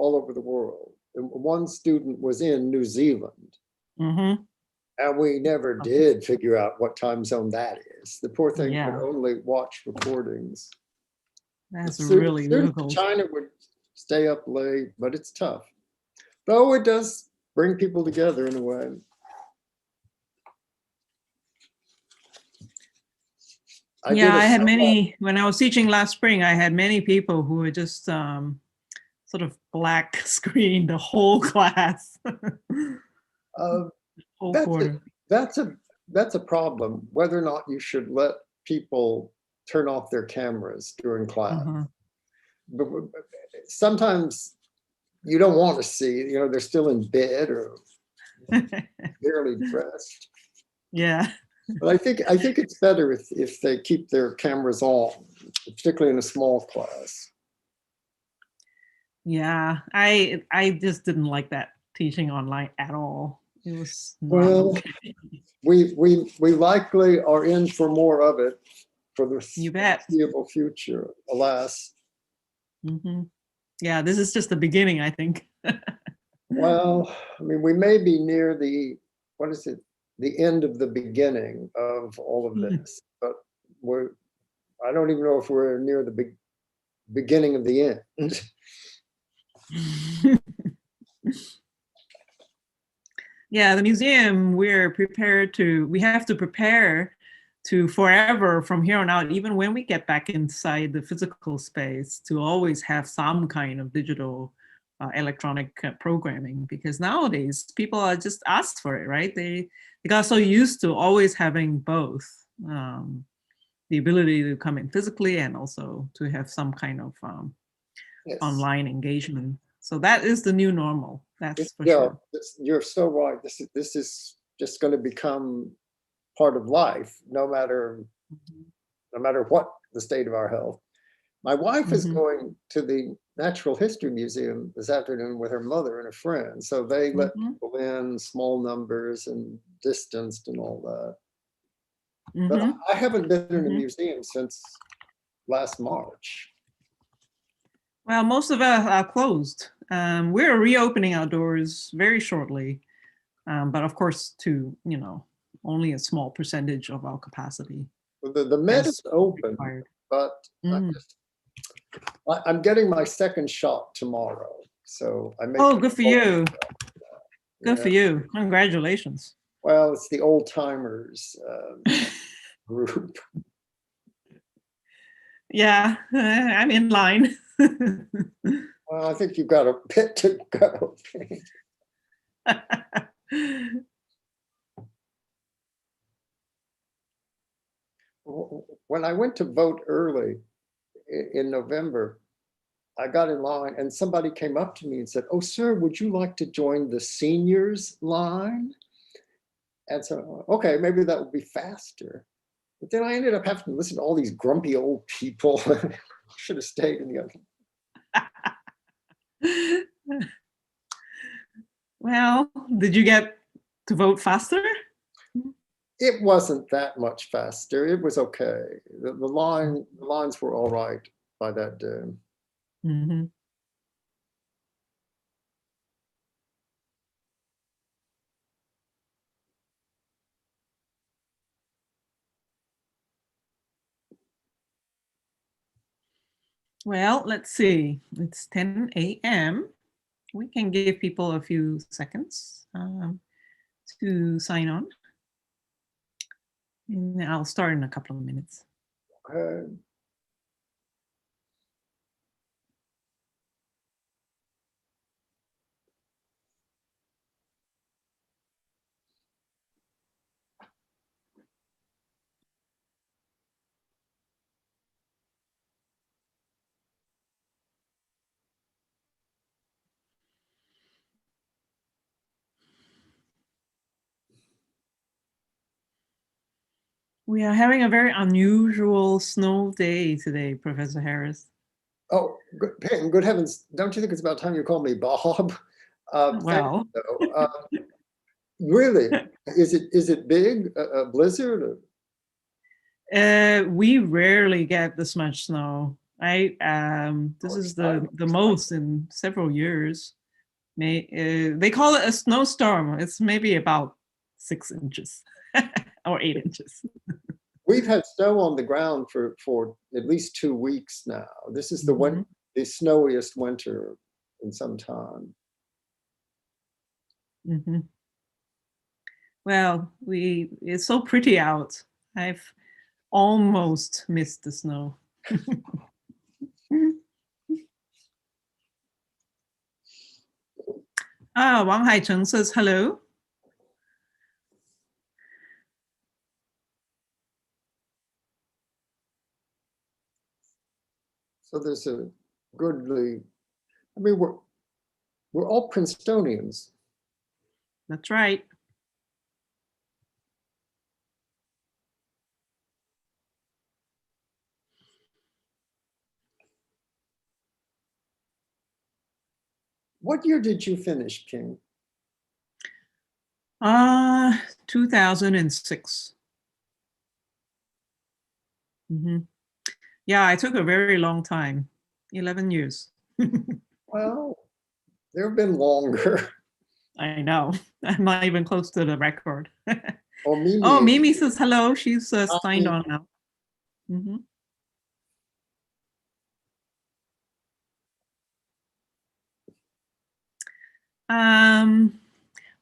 all over the world. And one student was in New Zealand. Mm-hmm. And we never did figure out what time zone that is. The poor thing could only watch recordings. That's really difficult. China would stay up late, but it's tough. Though it does bring people together in a way. I had many, when I was teaching last spring, I had many people who were just sort of black screen the whole class. Whole quarter. That's a problem, whether or not you should let people turn off their cameras during class. But sometimes you don't want to see, they're still in bed or barely dressed. Yeah. But I think it's better if they keep their cameras on, particularly in a small class. Yeah, I just didn't like that teaching online at all. It was okay. we likely are in for more of it for the foreseeable future, alas. Mm-hmm. Yeah, this is just the beginning, I think. Well, I mean, we may be near the end of the beginning of all of this, but I don't even know if we're near the beginning of the end. Yeah, the museum, we have to prepare to forever from here on out, even when we get back inside the physical space, to always have some kind of digital electronic programming, because nowadays people are just asked for it, right? They got so used to always having both, the ability to come in physically and also to have some kind of online engagement. So that is the new normal. That's for sure. You're so right. This is just going to become part of life, no matter what the state of our health. My wife is going to the Natural History Museum this afternoon with her mother and a friend. So they let people in, small numbers and distanced and all that. But I haven't been in a museum since last March. Well, most of us are closed. We're reopening our doors very shortly, but of course, to only a small percentage of our capacity. Well, the Met is open, but I'm getting my second shot tomorrow, so I may. Oh, good for you! Good for you! Congratulations. Well, it's the old timers group. Yeah, I'm in line. Well, I think you've got a bit to go. When I went to vote early in November, I got in line and somebody came up to me and said, "Oh, sir, would you like to join the seniors line?" And so, okay, maybe that would be faster. But then I ended up having to listen to all these grumpy old people. Should have stayed in the other. Well, did you get to vote faster? It wasn't that much faster. It was okay. The lines were all right by that day. Mm-hmm. Well, let's see. It's 10 a.m. We can give people a few seconds to sign on. And I'll start in a couple of minutes. Okay. We are having a very unusual snow day today, Professor Harrist. Oh, good heavens. Don't you think it's about time you call me Bob? Well. Really? Is it big, a blizzard? We rarely get this much snow. right? This is the most in several years. They call it a snowstorm. It's maybe about 6 inches or 8 inches. We've had snow on the ground for at least 2 weeks now. This is the the snowiest winter in some time. Well, it's so pretty out. I've almost missed the snow. Wang Haicheng says hello. So there's a goodly, I mean, we're all Princetonians. That's right. What year did you finish, King? 2006. Yeah, I took a very long time, 11 years. Well, there have been longer. I know. I'm not even close to the record. Oh, Mimi. Oh, Mimi says hello. She's signed on now.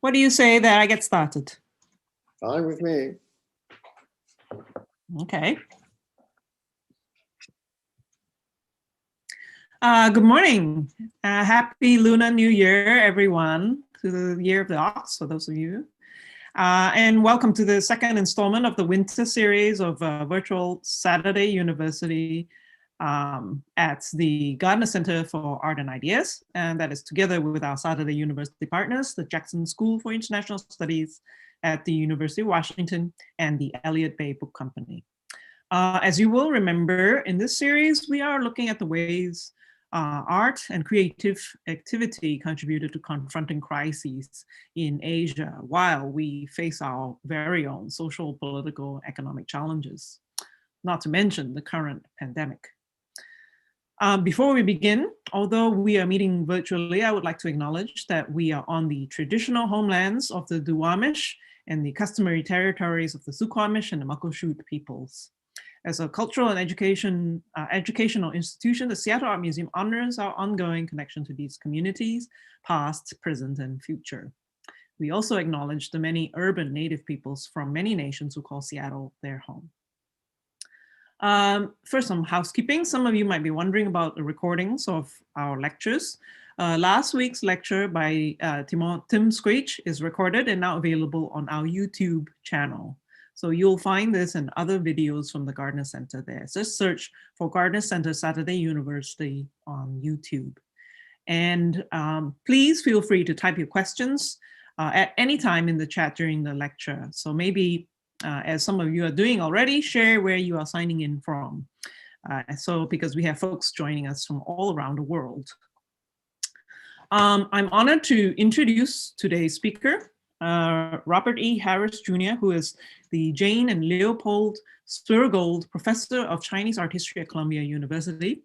What do you say that I get started? Fine with me. Okay. Good morning. Happy Lunar New Year, everyone, to the Year of the Ox, for those of you. And welcome to the second installment of the winter series of virtual Saturday University at the Gardner Center for Art and Ideas. And that is together with our Saturday University partners, the Jackson School for International Studies at the University of Washington and the Elliott Bay Book Company. As you will remember, in this series, we are looking at the ways art and creative activity contributed to confronting crises in Asia while we face our very own social, political, economic challenges, not to mention the current pandemic. Before we begin, although we are meeting virtually, I would like to acknowledge that we are on the traditional homelands of the Duwamish and the customary territories of the Suquamish and the Muckleshoot peoples. As a cultural and educational institution, the Seattle Art Museum honors our ongoing connection to these communities, past, present, and future. We also acknowledge the many urban native peoples from many nations who call Seattle their home. First, some housekeeping. Some of you might be wondering about the recordings of our lectures. Last week's lecture by Tim Screech is recorded and now available on our YouTube channel. So you'll find this and other videos from the Gardner Center there. Just search for Gardner Center Saturday University on YouTube. And please feel free to type your questions at any time in the chat during the lecture. So maybe, as some of you are doing already, share where you are signing in from. Because we have folks joining us from all around the world. I'm honored to introduce today's speaker, Robert E. Harrist Jr., who is the Jane and Leopold Swirgold Professor of Chinese Artistry at Columbia University.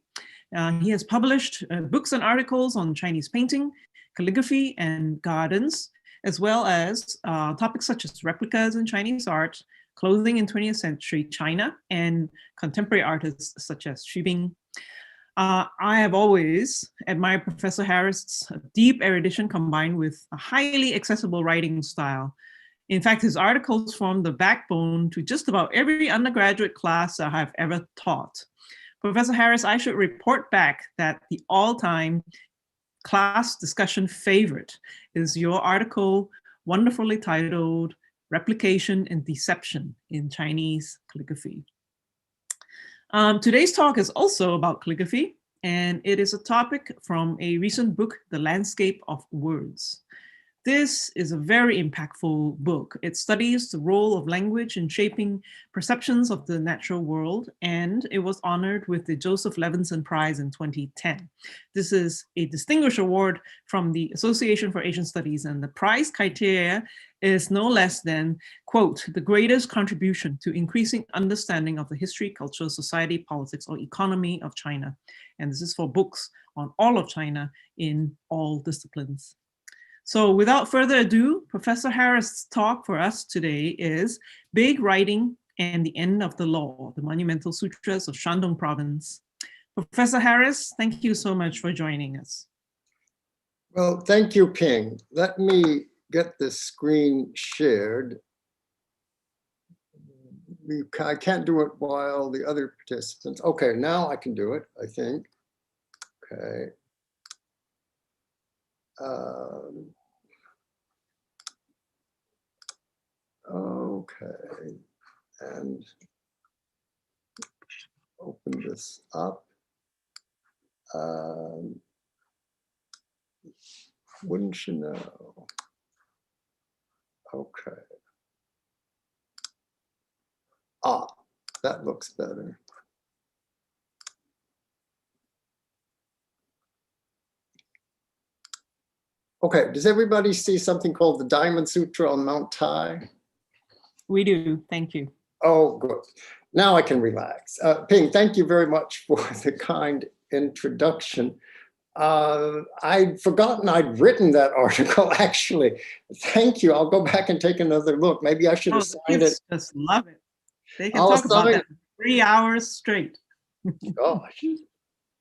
He has published books and articles on Chinese painting, calligraphy, and gardens, as well as topics such as replicas in Chinese art, clothing in 20th century China, and contemporary artists such as Xu Bing. I have always admired Professor Harrist's deep erudition combined with a highly accessible writing style. In fact, his articles form the backbone to just about every undergraduate class I have ever taught. Professor Harrist, I should report back that the all-time class discussion favorite is your article, wonderfully titled Replication and Deception in Chinese Calligraphy. Today's talk is also about calligraphy, and it is a topic from a recent book, The Landscape of Words. This is a very impactful book. It studies the role of language in shaping perceptions of the natural world, and it was honored with the Joseph Levinson Prize in 2010. This is a distinguished award from the Association for Asian Studies, and the prize criteria is no less than, quote, the greatest contribution to increasing understanding of the history, culture, society, politics, or economy of China. And this is for books on all of China in all disciplines. So without further ado, Professor Harrist's talk for us today is Big Writing and the End of the Law, the Monumental Sutras of Shandong Province. Professor Harrist, thank you so much for joining us. Well, thank you, Ping. Let me get the screen shared. I can't do it while the other participants. Okay, now I can do it, I think. Okay. Okay, and open this up. Wouldn't you know? Okay. Ah, that looks better. Okay, does everybody see something called the Diamond Sutra on Mount Tai? We do, thank you. Oh, good. Now I can relax. Ping, thank you very much for the kind introduction. I'd forgotten I'd written that article, actually. Thank you. I'll go back and take another look. Maybe I should have signed it. Just love it. They can I'll talk about assign- that for 3 hours straight. Gosh.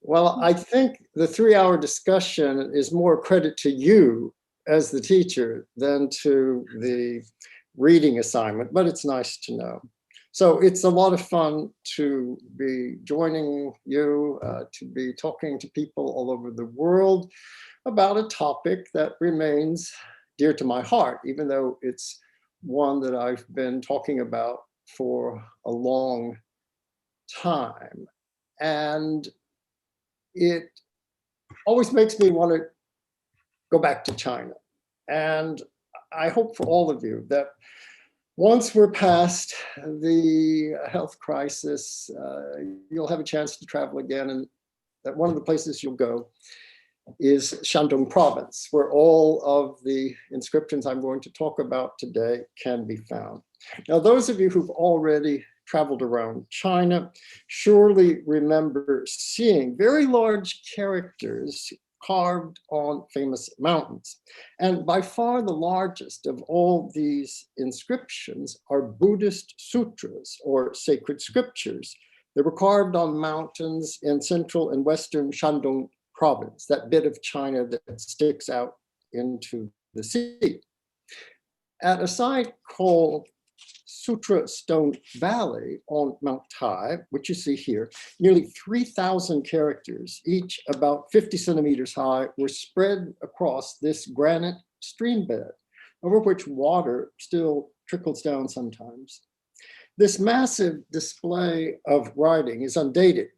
Well, I think the 3-hour discussion is more credit to you as the teacher than to the reading assignment, but it's nice to know. So it's a lot of fun to be joining you, to be talking to people all over the world about a topic that remains dear to my heart, even though it's one that I've been talking about for a long time. And it always makes me want to go back to China. And I hope for all of you that once we're past the health crisis, you'll have a chance to travel again. And that one of the places you'll go is Shandong Province, where all of the inscriptions I'm going to talk about today can be found. Now, those of you who've already traveled around China surely remember seeing very large characters carved on famous mountains. And by far the largest of all these inscriptions are Buddhist sutras, or sacred scriptures. They were carved on mountains in central and western Shandong Province, that bit of China that sticks out into the sea. At a site called Sutra Stone Valley on Mount Tai, which you see here, nearly 3,000 characters, each about 50 centimeters high, were spread across this granite stream bed, over which water still trickles down sometimes. This massive display of writing is undated,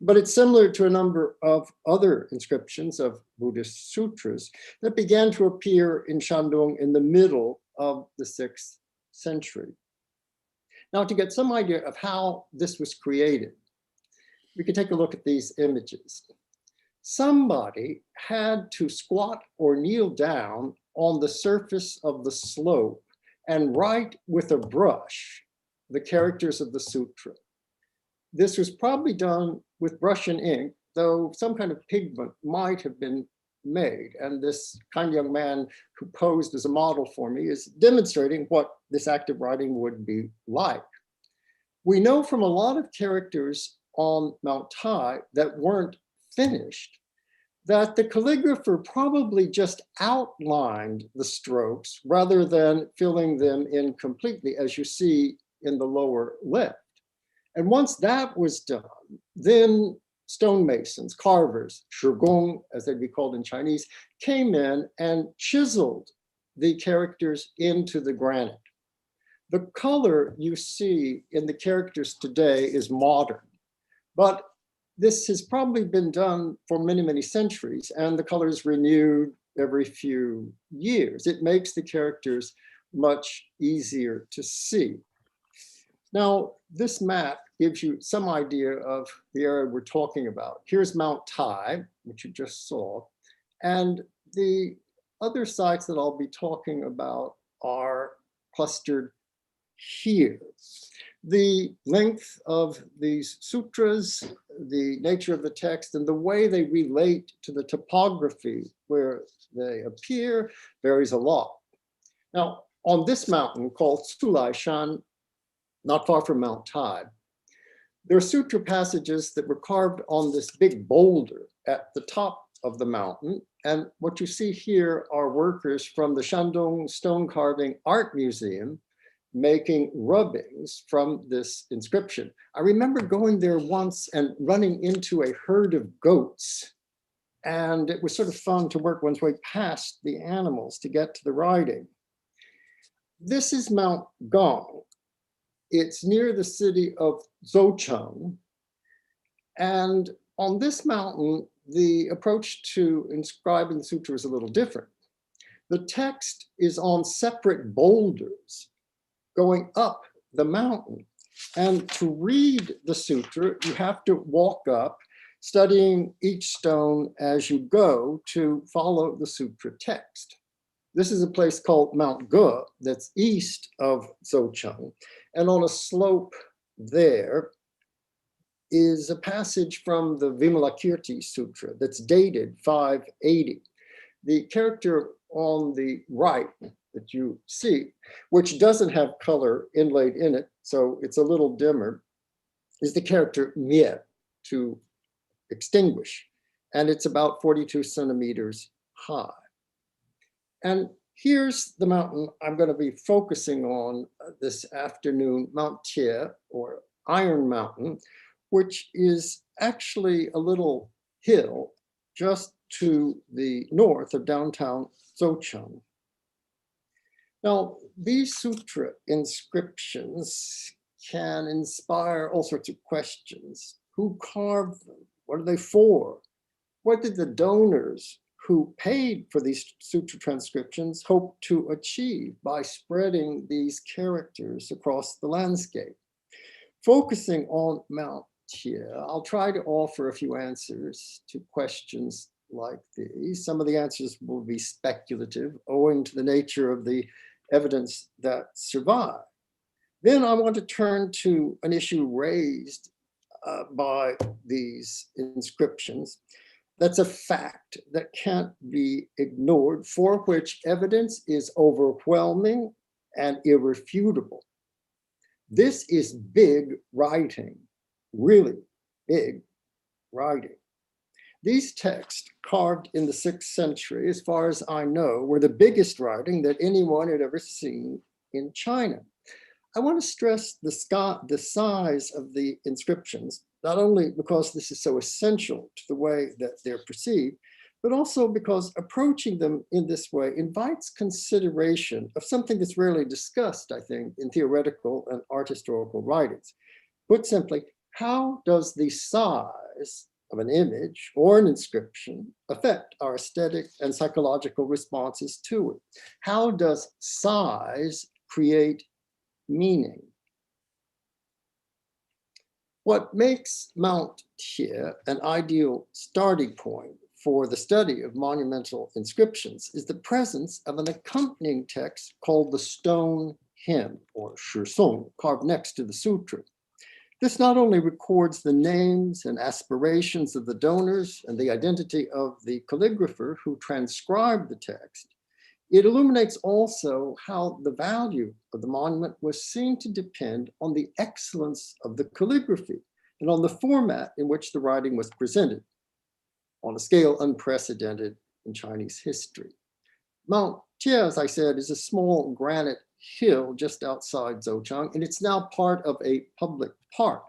but it's similar to a number of other inscriptions of Buddhist sutras that began to appear in Shandong in the middle of the 6th century. Now, to get some idea of how this was created, we can take a look at these images. Somebody had to squat or kneel down on the surface of the slope and write with a brush the characters of the sutra. This was probably done with brush and ink, though some kind of pigment might have been made. And this kind young man who posed as a model for me is demonstrating what this act of writing would be like. We know from a lot of characters on Mount Tai that weren't finished that the calligrapher probably just outlined the strokes rather than filling them in completely, as you see in the lower left. And once that was done, then stonemasons, carvers, shigong, as they'd be called in Chinese, came in and chiseled the characters into the granite. The color you see in the characters today is modern, but this has probably been done for many, many centuries, and the color is renewed every few years. It makes the characters much easier to see. Now, this map gives you some idea of the area we're talking about. Here's Mount Tai, which you just saw, and the other sites that I'll be talking about are clustered here. The length of these sutras, the nature of the text, and the way they relate to the topography where they appear varies a lot. Now, on this mountain called Sulai Shan, not far from Mount Tai, there are sutra passages that were carved on this big boulder at the top of the mountain. And what you see here are workers from the Shandong Stone Carving Art Museum making rubbings from this inscription. I remember going there once and running into a herd of goats. And it was sort of fun to work one's way past the animals to get to the writing. This is Mount Gong. It's near the city of Zhoushan. And on this mountain, the approach to inscribing the sutra is a little different. The text is on separate boulders going up the mountain. And to read the sutra, you have to walk up, studying each stone as you go to follow the sutra text. This is a place called Mount Ge that's east of Zhoushan. And on a slope there is a passage from the Vimalakirti Sutra that's dated 580. The character on the right that you see, which doesn't have color inlaid in it, so it's a little dimmer, is the character Mie, to extinguish. And it's about 42 centimeters high. And here's the mountain I'm going to be focusing on this afternoon, Mount Tie, or Iron Mountain, which is actually a little hill just to the north of downtown Zhoushan. Now, these sutra inscriptions can inspire all sorts of questions. Who carved them? What are they for? What did the donors who paid for these sutra transcriptions hope to achieve by spreading these characters across the landscape? Focusing on Mount Tie, I'll try to offer a few answers to questions like these. Some of the answers will be speculative, owing to the nature of the evidence that survived. Then I want to turn to an issue raised by these inscriptions. That's a fact that can't be ignored, for which evidence is overwhelming and irrefutable. This is big writing, really big writing. These texts, carved in the 6th century, as far as I know, were the biggest writing that anyone had ever seen in China. I want to stress the size of the inscriptions, not only because this is so essential to the way that they're perceived, but also because approaching them in this way invites consideration of something that's rarely discussed, I think, in theoretical and art historical writings. Put simply, how does the size of an image or an inscription affect our aesthetic and psychological responses to it? How does size create meaning? What makes Mount Tie an ideal starting point for the study of monumental inscriptions is the presence of an accompanying text called the Stone Hymn, or Shisong, carved next to the sutra. This not only records the names and aspirations of the donors and the identity of the calligrapher who transcribed the text, it illuminates also how the value of the monument was seen to depend on the excellence of the calligraphy and on the format in which the writing was presented, on a scale unprecedented in Chinese history. Mount Tie, as I said, is a small granite hill just outside Zhoushan, and it's now part of a public park.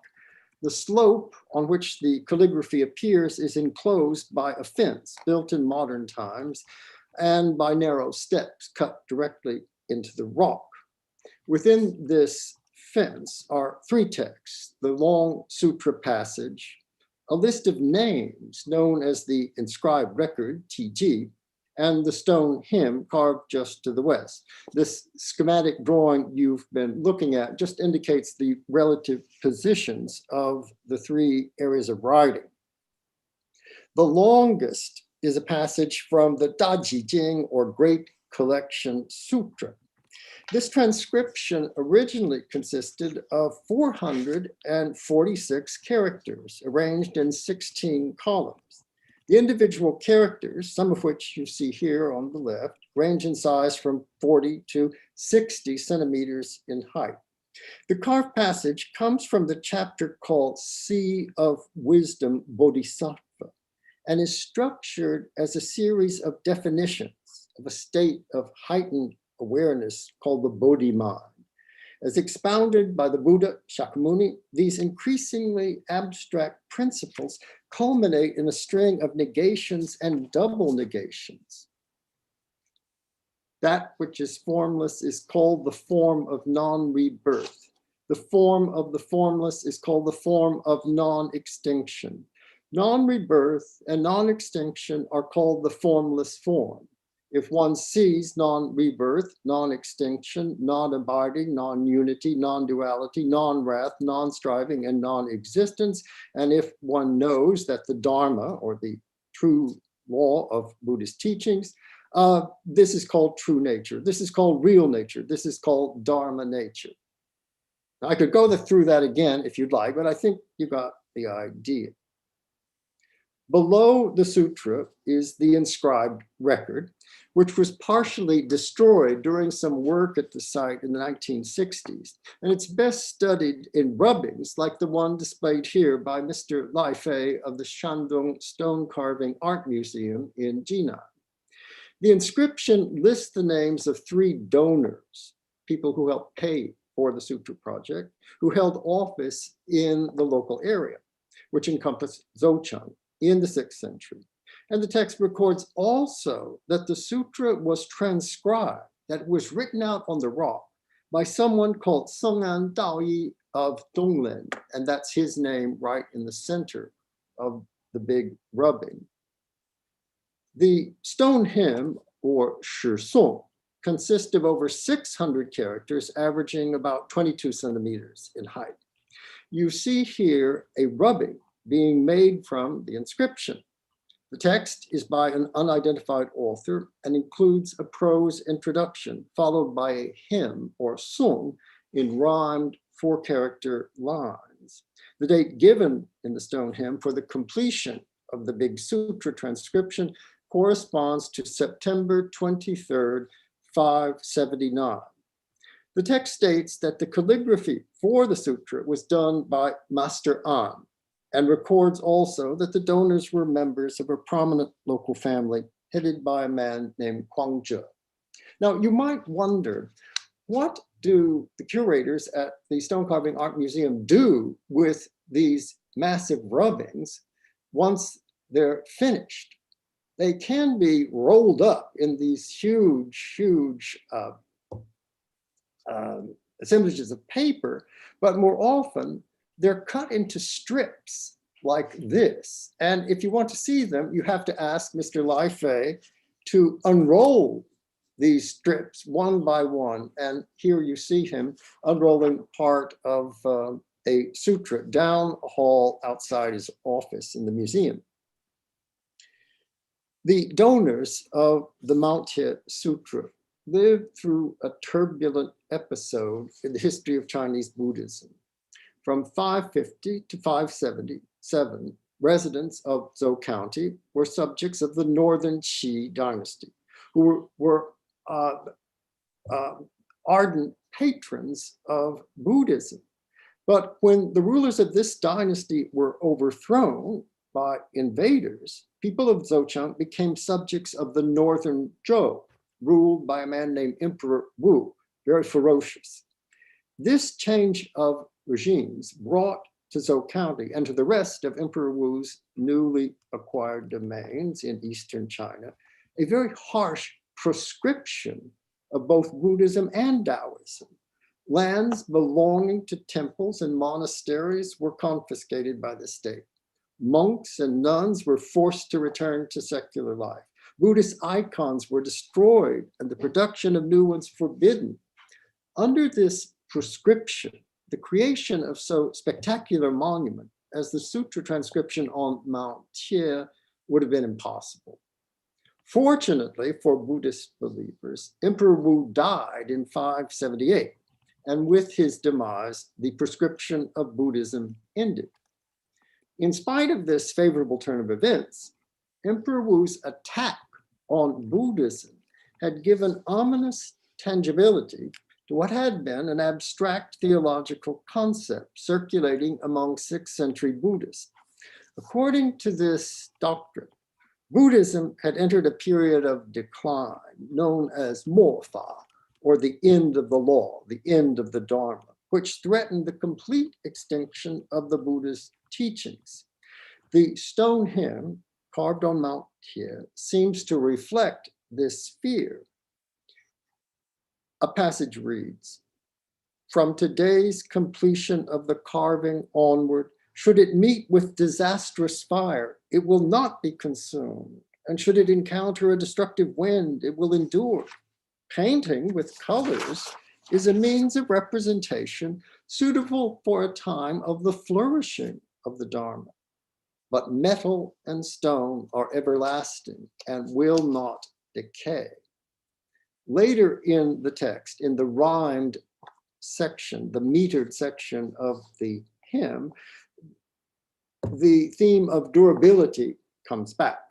The slope on which the calligraphy appears is enclosed by a fence built in modern times and by narrow steps cut directly into the rock. Within this fence are 3 texts: the long sutra passage, a list of names known as the inscribed record, TG, and the stone hymn carved just to the west. This schematic drawing you've been looking at just indicates the relative positions of the three areas of writing. The longest is a passage from the Daji Jing, or Great Collection Sutra. This transcription originally consisted of 446 characters arranged in 16 columns. The individual characters, some of which you see here on the left, range in size from 40 to 60 centimeters in height. The carved passage comes from the chapter called Sea of Wisdom Bodhisattva, and is structured as a series of definitions of a state of heightened awareness called the Bodhi mind. As expounded by the Buddha Shakyamuni, these increasingly abstract principles culminate in a string of negations and double negations. That which is formless is called the form of non-rebirth. The form of the formless is called the form of non-extinction. Non-rebirth and non-extinction are called the formless form. If one sees non-rebirth, non-extinction, non-abiding, non-unity, non-duality, non-wrath, non-striving, and non-existence, and if one knows that the Dharma, or the true law of Buddhist teachings, this is called true nature. This is called real nature. This is called Dharma nature. Now, I could go through that again if you'd like, but I think you got the idea. Below the sutra is the inscribed record, which was partially destroyed during some work at the site in the 1960s. And it's best studied in rubbings like the one displayed here by Mr. Lai Fei of the Shandong Stone Carving Art Museum in Jinan. The inscription lists the names of 3 donors, people who helped pay for the sutra project, who held office in the local area, which encompassed Zhoushan in the 6th century. And the text records also that the sutra was transcribed, that it was written out on the rock by someone called Seng'an Daoyi of Donglen, and that's his name right in the center of the big rubbing. The stone hymn, or Shi Song, consists of over 600 characters, averaging about 22 centimeters in height. You see here a rubbing being made from the inscription. The text is by an unidentified author and includes a prose introduction, followed by a hymn or song in rhymed 4-character lines. The date given in the stone hymn for the completion of the big sutra transcription corresponds to September 23rd, 579. The text states that the calligraphy for the sutra was done by Master An, and records also that the donors were members of a prominent local family headed by a man named Kwang Zhe. Now, you might wonder, what do the curators at the Stone Carving Art Museum do with these massive rubbings once they're finished? They can be rolled up in these huge assemblages of paper, but more often they're cut into strips like this. And if you want to see them, you have to ask Mr. Lai Fei to unroll these strips one by one. And here you see him unrolling part of a sutra down a hall outside his office in the museum. The donors of the Mountia Sutra lived through a turbulent episode in the history of Chinese Buddhism. From 550 to 577, residents of Zhou County were subjects of the Northern Qi dynasty, who were ardent patrons of Buddhism. But when the rulers of this dynasty were overthrown by invaders, people of Zhoushan became subjects of the Northern Zhou, ruled by a man named Emperor Wu, very ferocious. This change of regimes brought to Zhou County and to the rest of Emperor Wu's newly acquired domains in eastern China a very harsh proscription of both Buddhism and Taoism. Lands belonging to temples and monasteries were confiscated by the state. Monks and nuns were forced to return to secular life. Buddhist icons were destroyed and the production of new ones forbidden. Under this proscription, the creation of so spectacular monument as the sutra transcription on Mount Tie would have been impossible. Fortunately for Buddhist believers, Emperor Wu died in 578, and with his demise, the prescription of Buddhism ended. In spite of this favorable turn of events, Emperor Wu's attack on Buddhism had given ominous tangibility to what had been an abstract theological concept circulating among 6th century Buddhists. According to this doctrine, Buddhism had entered a period of decline known as Mofa, or the end of the law, the end of the Dharma, which threatened the complete extinction of the Buddhist teachings. The stone hymn carved on Mount Tie seems to reflect this fear. A passage reads, "From today's completion of the carving onward, should it meet with disastrous fire, it will not be consumed. And should it encounter a destructive wind, it will endure. Painting with colors is a means of representation suitable for a time of the flourishing of the Dharma. But metal and stone are everlasting and will not decay." Later in the text, in the rhymed section, the metered section of the hymn, the theme of durability comes back.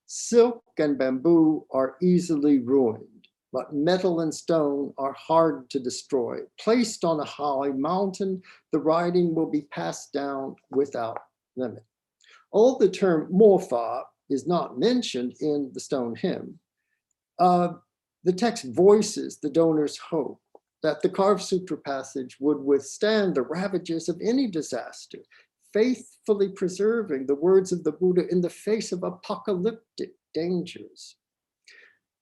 "Silk and bamboo are easily ruined, but metal and stone are hard to destroy. Placed on a high mountain, the writing will be passed down without limit." Although the term Mofa is not mentioned in the stone hymn, the text voices the donor's hope that the carved sutra passage would withstand the ravages of any disaster, faithfully preserving the words of the Buddha in the face of apocalyptic dangers.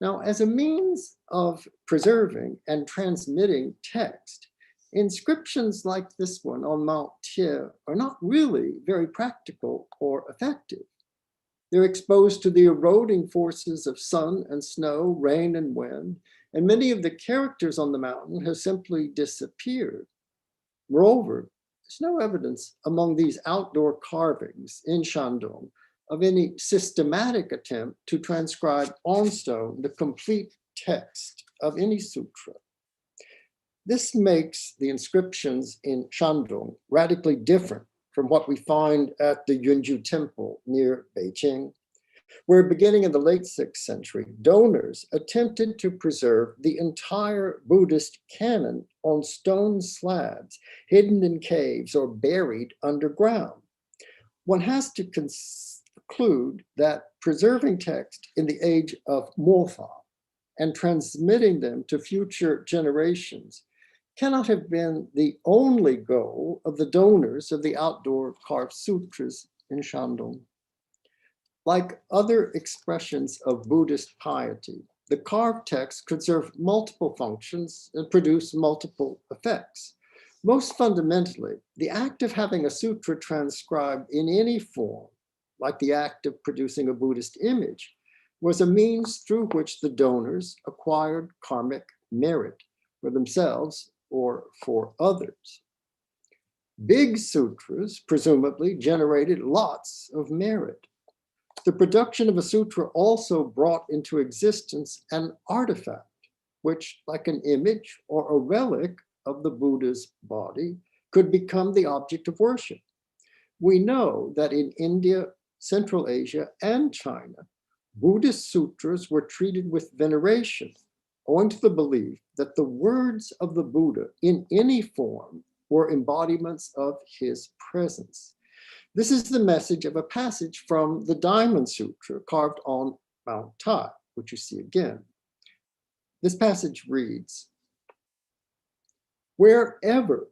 Now, as a means of preserving and transmitting text, inscriptions like this one on Mount Tie are not really very practical or effective. They're exposed to the eroding forces of sun and snow, rain and wind, and many of the characters on the mountain have simply disappeared. Moreover, there's no evidence among these outdoor carvings in Shandong of any systematic attempt to transcribe on stone the complete text of any sutra. This makes the inscriptions in Shandong radically different from what we find at the Yunju Temple near Beijing, where beginning in the late 6th century, donors attempted to preserve the entire Buddhist canon on stone slabs hidden in caves or buried underground. One has to conclude that preserving text in the age of Mofa and transmitting them to future generations cannot have been the only goal of the donors of the outdoor carved sutras in Shandong. Like other expressions of Buddhist piety, the carved text could serve multiple functions and produce multiple effects. Most fundamentally, the act of having a sutra transcribed in any form, like the act of producing a Buddhist image, was a means through which the donors acquired karmic merit for themselves or for others. Big sutras presumably generated lots of merit. The production of a sutra also brought into existence an artifact, which, like an image or a relic of the Buddha's body, could become the object of worship. We know that in India, Central Asia, and China, Buddhist sutras were treated with veneration, owing to the belief that the words of the Buddha in any form were embodiments of his presence. This is the message of a passage from the Diamond Sutra carved on Mount Tai, which you see again. This passage reads, "Wherever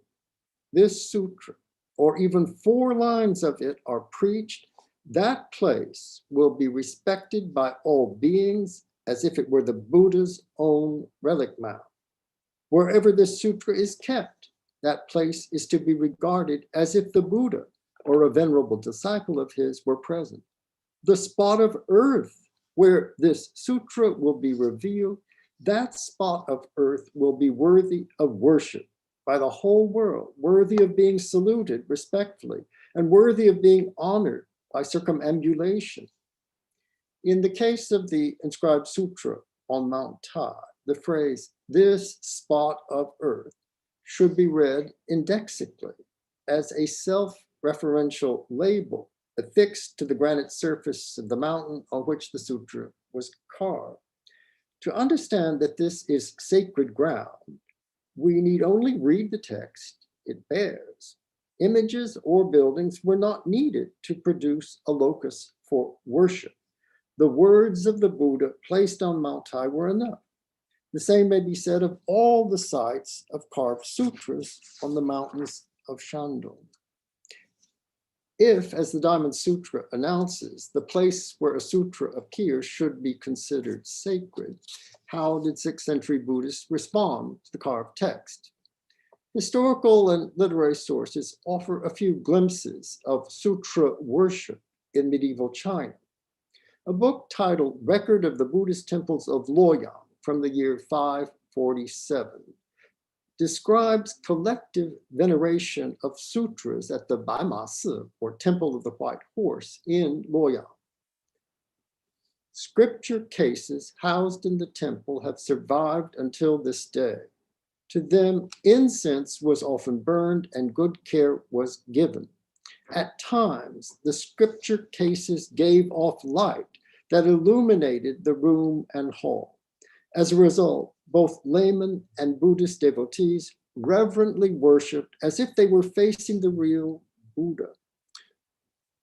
this sutra, or even 4 lines of it, are preached, that place will be respected by all beings as if it were the Buddha's own relic mound. Wherever this sutra is kept, that place is to be regarded as if the Buddha or a venerable disciple of his were present. The spot of earth Where this sutra will be revealed, that spot of earth will be worthy of worship by the whole world, worthy of being saluted respectfully, and worthy of being honored by circumambulation. In the case of the inscribed sutra on Mount Tai, the phrase, "this spot of earth," should be read indexically as a self-referential label affixed to the granite surface of the mountain on which the sutra was carved. To understand that this is sacred ground, we need only read the text it bears. Images or buildings were not needed to produce a locus for worship. The words of the Buddha placed on Mount Tai were enough. The same may be said of all the sites of carved sutras on the mountains of Shandong. If, as the Diamond Sutra announces, the place where a sutra appears should be considered sacred, how did 6th century Buddhists respond to the carved text? Historical and literary sources offer a few glimpses of sutra worship in medieval China. A book titled Record of the Buddhist Temples of Luoyang from the year 547 describes collective veneration of sutras at the Baima Si, or Temple of the White Horse, in Luoyang. Scripture cases housed in the temple have survived until this day. To them, incense was often burned and good care was given. At times, the scripture cases gave off light that illuminated the room and hall. As a result, both laymen and Buddhist devotees reverently worshiped as if they were facing the real Buddha.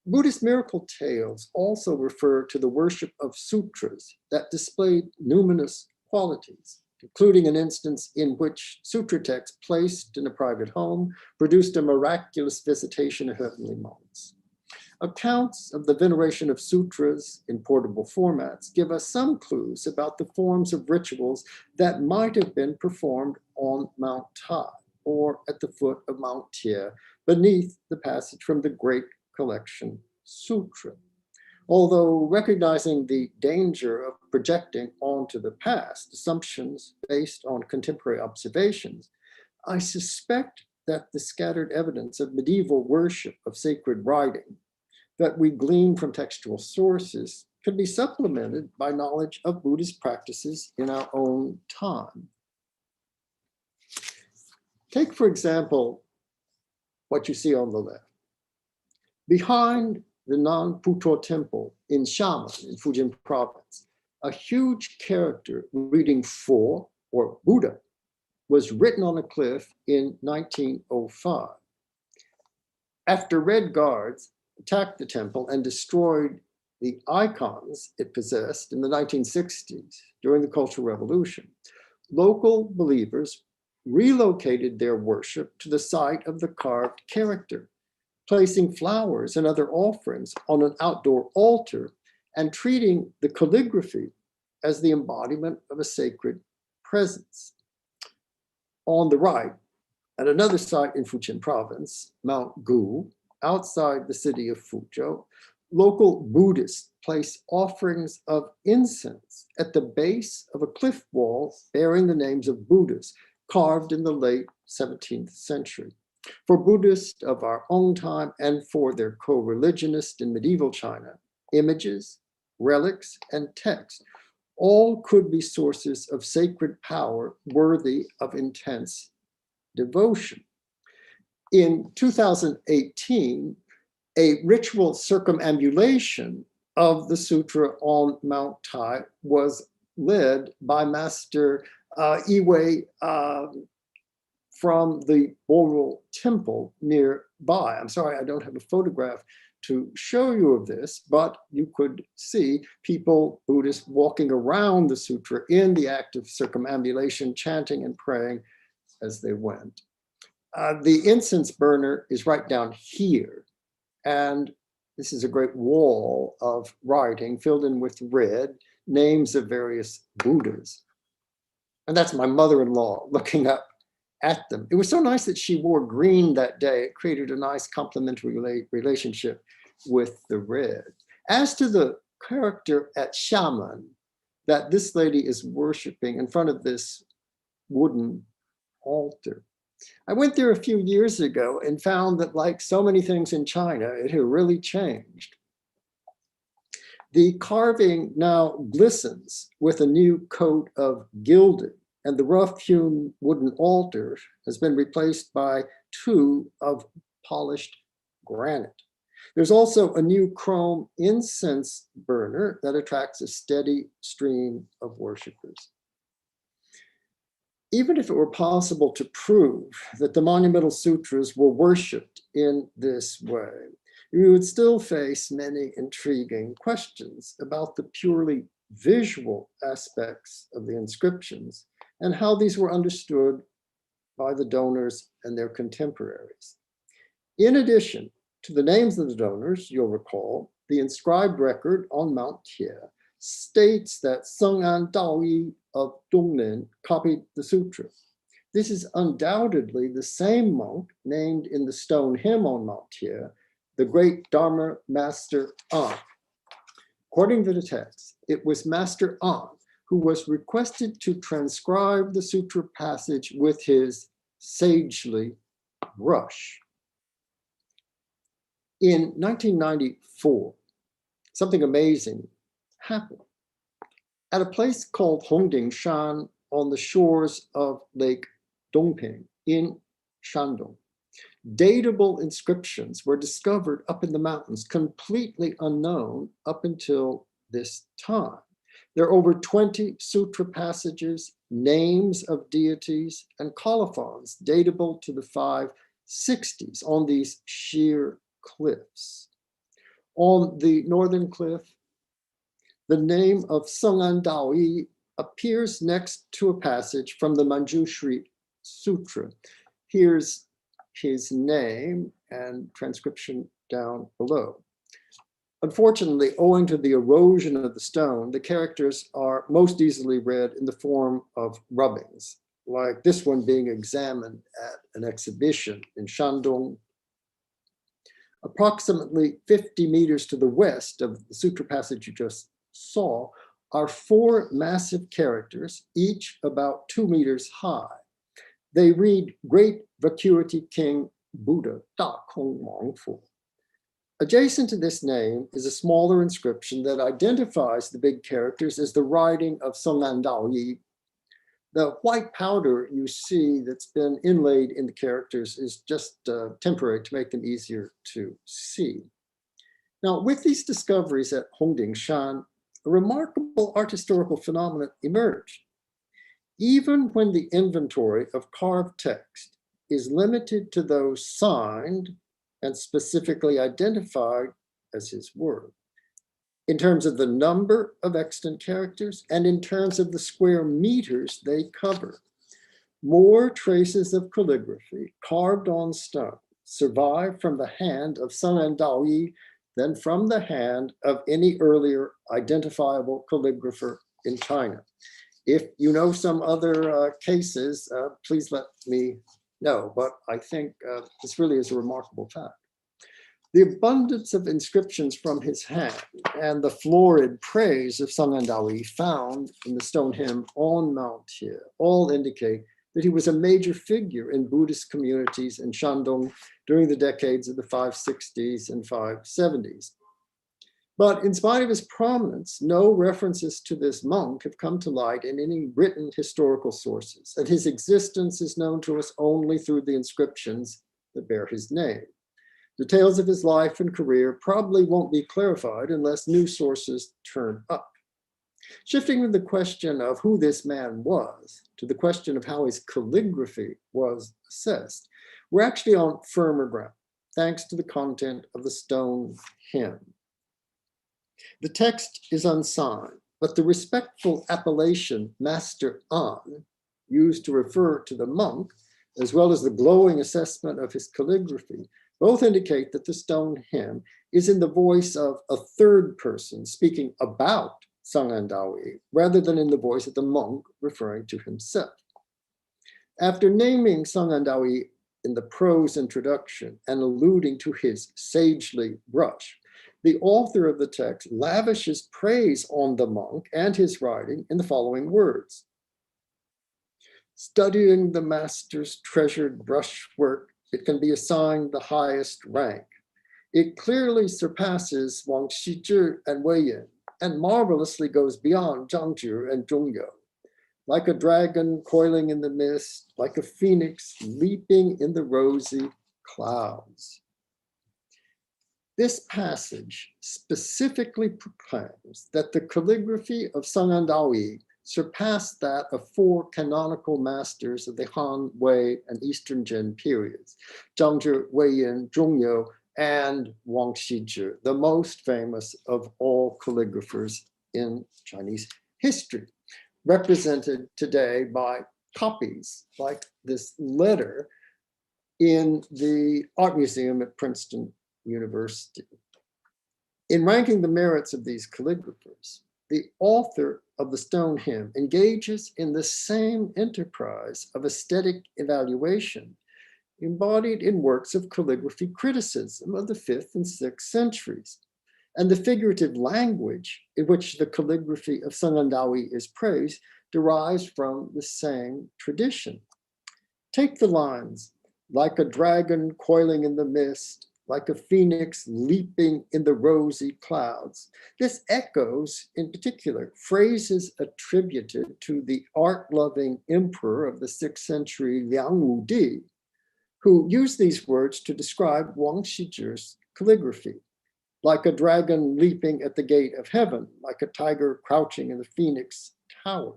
Buddhist miracle tales also refer to the worship of sutras that displayed numinous qualities, including an instance in which sutra text placed in a private home produced a miraculous visitation of heavenly monks. Accounts of the veneration of sutras in portable formats give us some clues about the forms of rituals that might have been performed on Mount Tai or at the foot of Mount Tie beneath the passage from the Great Collection Sutra. Although recognizing the danger of projecting onto the past assumptions based on contemporary observations, I suspect that the scattered evidence of medieval worship of sacred writing that we glean from textual sources could be supplemented by knowledge of Buddhist practices in our own time. Take, for example, what you see on the left. Behind the Nanputo Temple in Xiamen in Fujian Province, a huge character reading "for" or Buddha was written on a cliff in 1905. After Red Guards attacked the temple and destroyed the icons it possessed in the 1960s during the Cultural Revolution, local believers relocated their worship to the site of the carved character, placing flowers and other offerings on an outdoor altar and treating the calligraphy as the embodiment of a sacred presence. On the right, at another site in Fujian Province, Mount Gu, outside the city of Fuzhou, local Buddhists place offerings of incense at the base of a cliff wall bearing the names of Buddhas carved in the late 17th century. For Buddhists of our own time and for their co-religionists in medieval China, images, relics, and texts all could be sources of sacred power worthy of intense devotion. In 2018, a ritual circumambulation of the sutra on Mount Tai was led by Master Iwei from the Boral Temple nearby. I'm sorry, I don't have a photograph to show you of this, but you could see people, Buddhists, walking around the sutra in the act of circumambulation, chanting and praying as they went. The incense burner is right down here, and this is a great wall of writing filled in with red, names of various Buddhas. And that's my mother-in-law looking up at them. It was so nice that she wore green that day. It created a nice complementary relationship with the red. As to the character at Shaman that this lady is worshiping in front of this wooden altar. I went there a few years ago and found that, like so many things in China, it had really changed. The carving now glistens with a new coat of gilding, and the rough-hewn wooden altar has been replaced by two of polished granite. There's also a new chrome incense burner that attracts a steady stream of worshipers. Even if it were possible to prove that the Monumental Sutras were worshipped in this way, we would still face many intriguing questions about the purely visual aspects of the inscriptions and how these were understood by the donors and their contemporaries. In addition to the names of the donors, you'll recall, the inscribed record on Mount Tie states that Seng An Daoyi of Dongnen copied the sutra. This is undoubtedly the same monk named in the stone hymn on Mount Tie, the great Dharma Master An. According to the text, it was Master An who was requested to transcribe the sutra passage with his sagely brush. In 1994, something amazing happened. At a place called Hongdingshan on the shores of Lake Dongping in Shandong, datable inscriptions were discovered up in the mountains, completely unknown up until this time. There are over 20 sutra passages, names of deities, and colophons datable to the 560s on these sheer cliffs. On the northern cliff, the name of Seng An Daoyi appears next to a passage from the Manjushri Sutra. Here's his name and transcription down below. Unfortunately, owing to the erosion of the stone, the characters are most easily read in the form of rubbings, like this one being examined at an exhibition in Shandong. Approximately 50 meters to the west of the sutra passage you just saw are four massive characters, each about 2 meters high. They read Great Vacuity King Buddha, Da Kong Wang Fu. Adjacent to this name is a smaller inscription that identifies the big characters as the writing of Seng An Daoyi. The white powder you see that's been inlaid in the characters is just temporary to make them easier to see. Now, with these discoveries at Hongdingshan, a remarkable art historical phenomenon emerged. Even when the inventory of carved text is limited to those signed and specifically identified as his work, in terms of the number of extant characters and in terms of the square meters they cover, more traces of calligraphy carved on stone survive from the hand of Seng An Daoyi than from the hand of any earlier identifiable calligrapher in China. If you know some other cases, please let me know, but I think this really is a remarkable fact. The abundance of inscriptions from his hand and the florid praise of Seng An Daoyi found in the stone hymn on Mount Tie all indicate that he was a major figure in Buddhist communities in Shandong during the decades of the 560s and 570s. But in spite of his prominence, no references to this monk have come to light in any written historical sources, and his existence is known to us only through the inscriptions that bear his name. Details of his life and career probably won't be clarified unless new sources turn up. Shifting from the question of who this man was to the question of how his calligraphy was assessed, we're actually on firmer ground, thanks to the content of the stone hymn. The text is unsigned, but the respectful appellation Master An, used to refer to the monk, as well as the glowing assessment of his calligraphy, both indicate that the stone hymn is in the voice of a third person speaking about Seng An Daoyi, rather than in the voice of the monk referring to himself. After naming Seng An Daoyi in the prose introduction and alluding to his sagely brush, The author of the text lavishes praise on the monk and his writing in the following words. Studying the master's treasured brushwork, it can be assigned the highest rank. It clearly surpasses Wang Shizhi and Wei Yin, and marvelously goes beyond Zhangzhi and Zhongyou. Like a dragon coiling in the mist, like a phoenix leaping in the rosy clouds. This passage specifically proclaims that the calligraphy of Sangandawi surpassed that of four canonical masters of the Han, Wei, and Eastern Jin periods, Zhangzhi, Wei Yin, Zhongyou, and Wang Shizhi, the most famous of all calligraphers in Chinese history, represented today by copies like this letter in the Art Museum at Princeton University. In ranking the merits of these calligraphers, the author of the Stone Hymn engages in the same enterprise of aesthetic evaluation embodied in works of calligraphy criticism of the 5th and 6th centuries. And the figurative language in which the calligraphy of Sangandawi is praised derives from the same tradition. Take the lines, like a dragon coiling in the mist, like a phoenix leaping in the rosy clouds. This echoes, in particular, phrases attributed to the art-loving emperor of the 6th century, Liang Wudi, who used these words to describe Wang Shizhi's calligraphy. Like a dragon leaping at the gate of heaven, like a tiger crouching in the phoenix tower.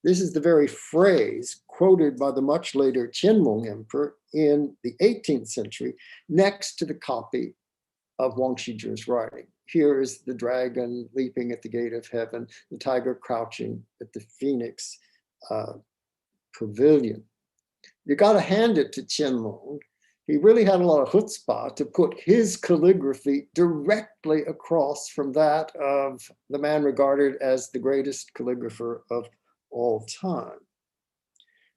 This is the very phrase quoted by the much later Qianlong Emperor in the 18th century, next to the copy of Wang Shizhi's writing. Here is the dragon leaping at the gate of heaven, the tiger crouching at the phoenix pavilion. You got to hand it to Qianlong. He really had a lot of chutzpah to put his calligraphy directly across from that of the man regarded as the greatest calligrapher of all time.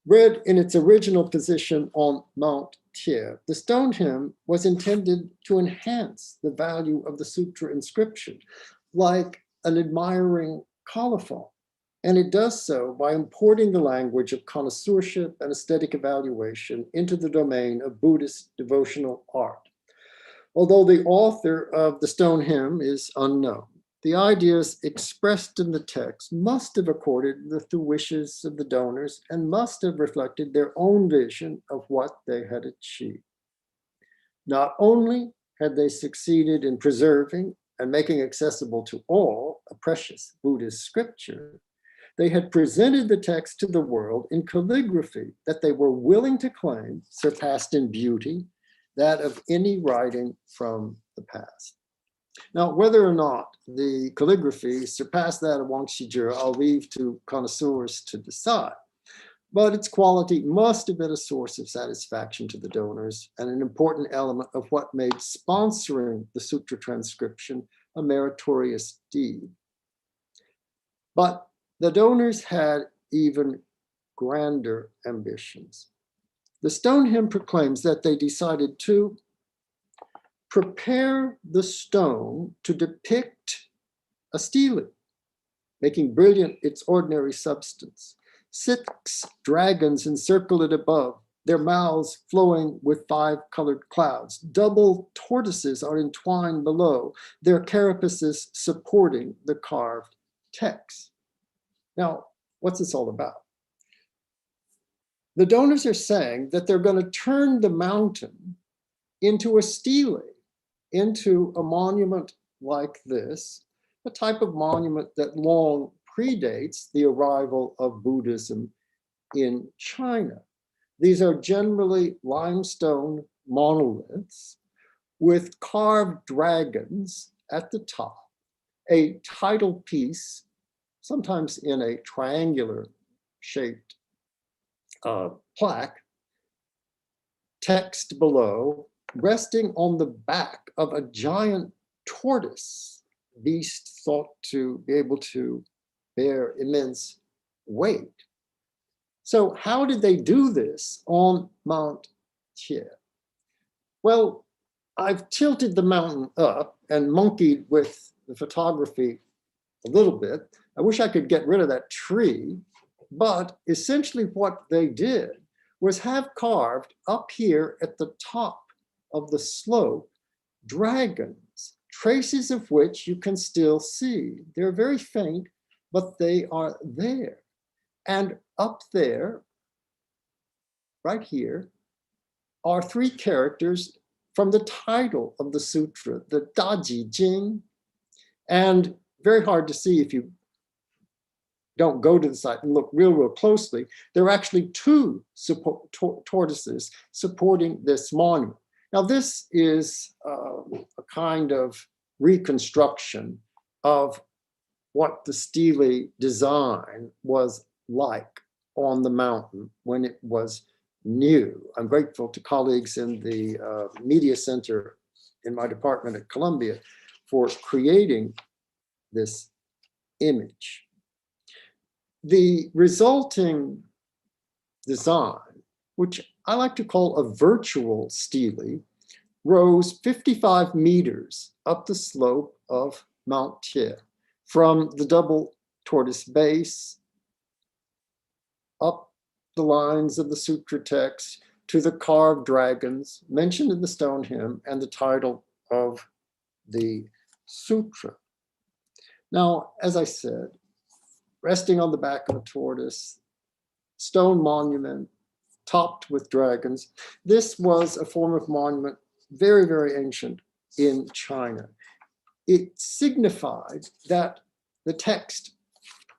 Read in its original position on Mount Tie, the stone hymn was intended to enhance the value of the sutra inscription, like an admiring colophon. And it does so by importing the language of connoisseurship and aesthetic evaluation into the domain of Buddhist devotional art. Although the author of the stone hymn is unknown, the ideas expressed in the text must have accorded with the wishes of the donors and must have reflected their own vision of what they had achieved. Not only had they succeeded in preserving and making accessible to all a precious Buddhist scripture, they had presented the text to the world in calligraphy that they were willing to claim surpassed in beauty that of any writing from the past. Now, whether or not the calligraphy surpassed that of Wang Shizhi, I'll leave to connoisseurs to decide. But its quality must have been a source of satisfaction to the donors and an important element of what made sponsoring the sutra transcription a meritorious deed. But the donors had even grander ambitions. The stone hymn proclaims that they decided to prepare the stone to depict a stele, making brilliant its ordinary substance. 6 dragons encircle it above, their mouths flowing with 5 colored clouds. Double tortoises are entwined below, their carapaces supporting the carved text. Now, what's this all about? The donors are saying that they're going to turn the mountain into a stele, into a monument like this, a type of monument that long predates the arrival of Buddhism in China. These are generally limestone monoliths with carved dragons at the top, a title piece, sometimes in a triangular shaped plaque, text below, resting on the back of a giant tortoise, beast thought to be able to bear immense weight. So how did they do this on Mount Tie? Well, I've tilted the mountain up and monkeyed with the photography a little bit. I wish I could get rid of that tree, but essentially what they did was have carved up here at the top of the slope dragons, traces of which you can still see. They're very faint, but they are there. And up there, right here, are three characters from the title of the sutra, the Daji Jing. And very hard to see if you don't go to the site and look real closely. There are actually two tortoises supporting this monument. Now, this is a kind of reconstruction of what the stele design was like on the mountain when it was new. I'm grateful to colleagues in the media center in my department at Columbia for creating this image. The resulting design, which I like to call a virtual stele, rose 55 meters up the slope of Mount Tie, from the double tortoise base, up the lines of the sutra text, to the carved dragons mentioned in the stone hymn and the title of the sutra. Now, as I said, resting on the back of a tortoise, stone monument topped with dragons. This was a form of monument very ancient in China. It signified that the text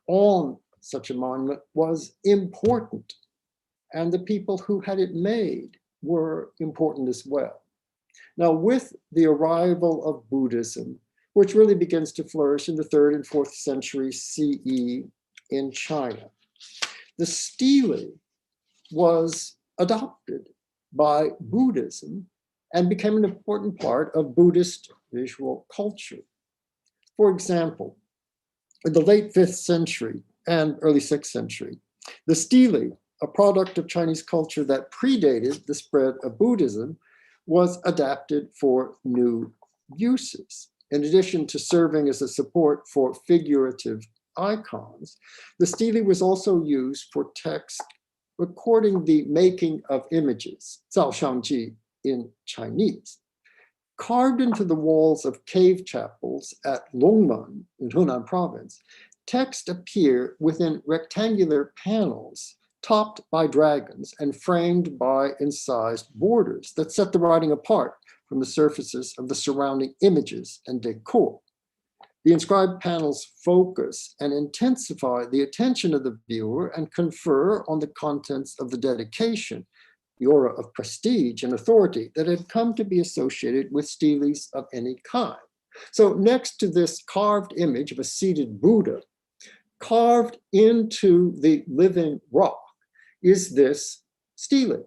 on such a monument was important, and the people who had it made were important as well. Now, with the arrival of Buddhism, which really begins to flourish in the 3rd and 4th century CE in China, the stele was adopted by Buddhism and became an important part of Buddhist visual culture. For example, in the late 5th century and early 6th century, the stele, a product of Chinese culture that predated the spread of Buddhism, was adapted for new uses. In addition to serving as a support for figurative icons, the stele was also used for text recording the making of images, 造像记 in Chinese. Carved into the walls of cave chapels at Longmen in Hunan Province, text appear within rectangular panels topped by dragons and framed by incised borders that set the writing apart from the surfaces of the surrounding images and decor. The inscribed panels focus and intensify the attention of the viewer and confer on the contents of the dedication, the aura of prestige and authority that had come to be associated with steles of any kind. So next to this carved image of a seated Buddha, carved into the living rock is this stele,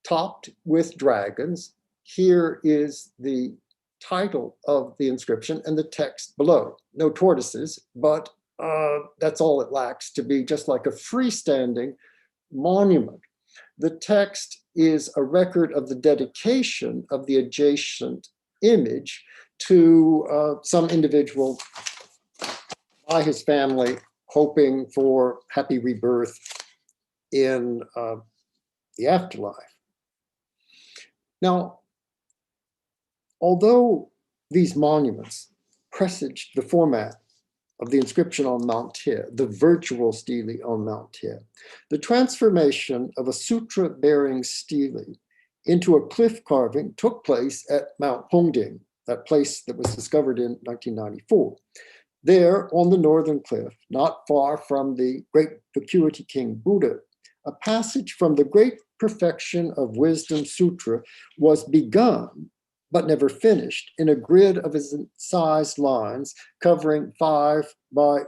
topped with dragons. Here is the title of the inscription and the text below. No tortoises, but that's all it lacks to be just like a freestanding monument. The text is a record of the dedication of the adjacent image to some individual by his family, hoping for happy rebirth in the afterlife. Now, although these monuments presaged the format of the inscription on Mount Tie, the virtual stele on Mount Tie, the transformation of a sutra-bearing stele into a cliff carving took place at Mount Hongding, that place that was discovered in 1994. There, on the northern cliff, not far from the great vacuity king Buddha, a passage from the Great Perfection of Wisdom Sutra was begun but never finished in a grid of incised lines covering 7.5 by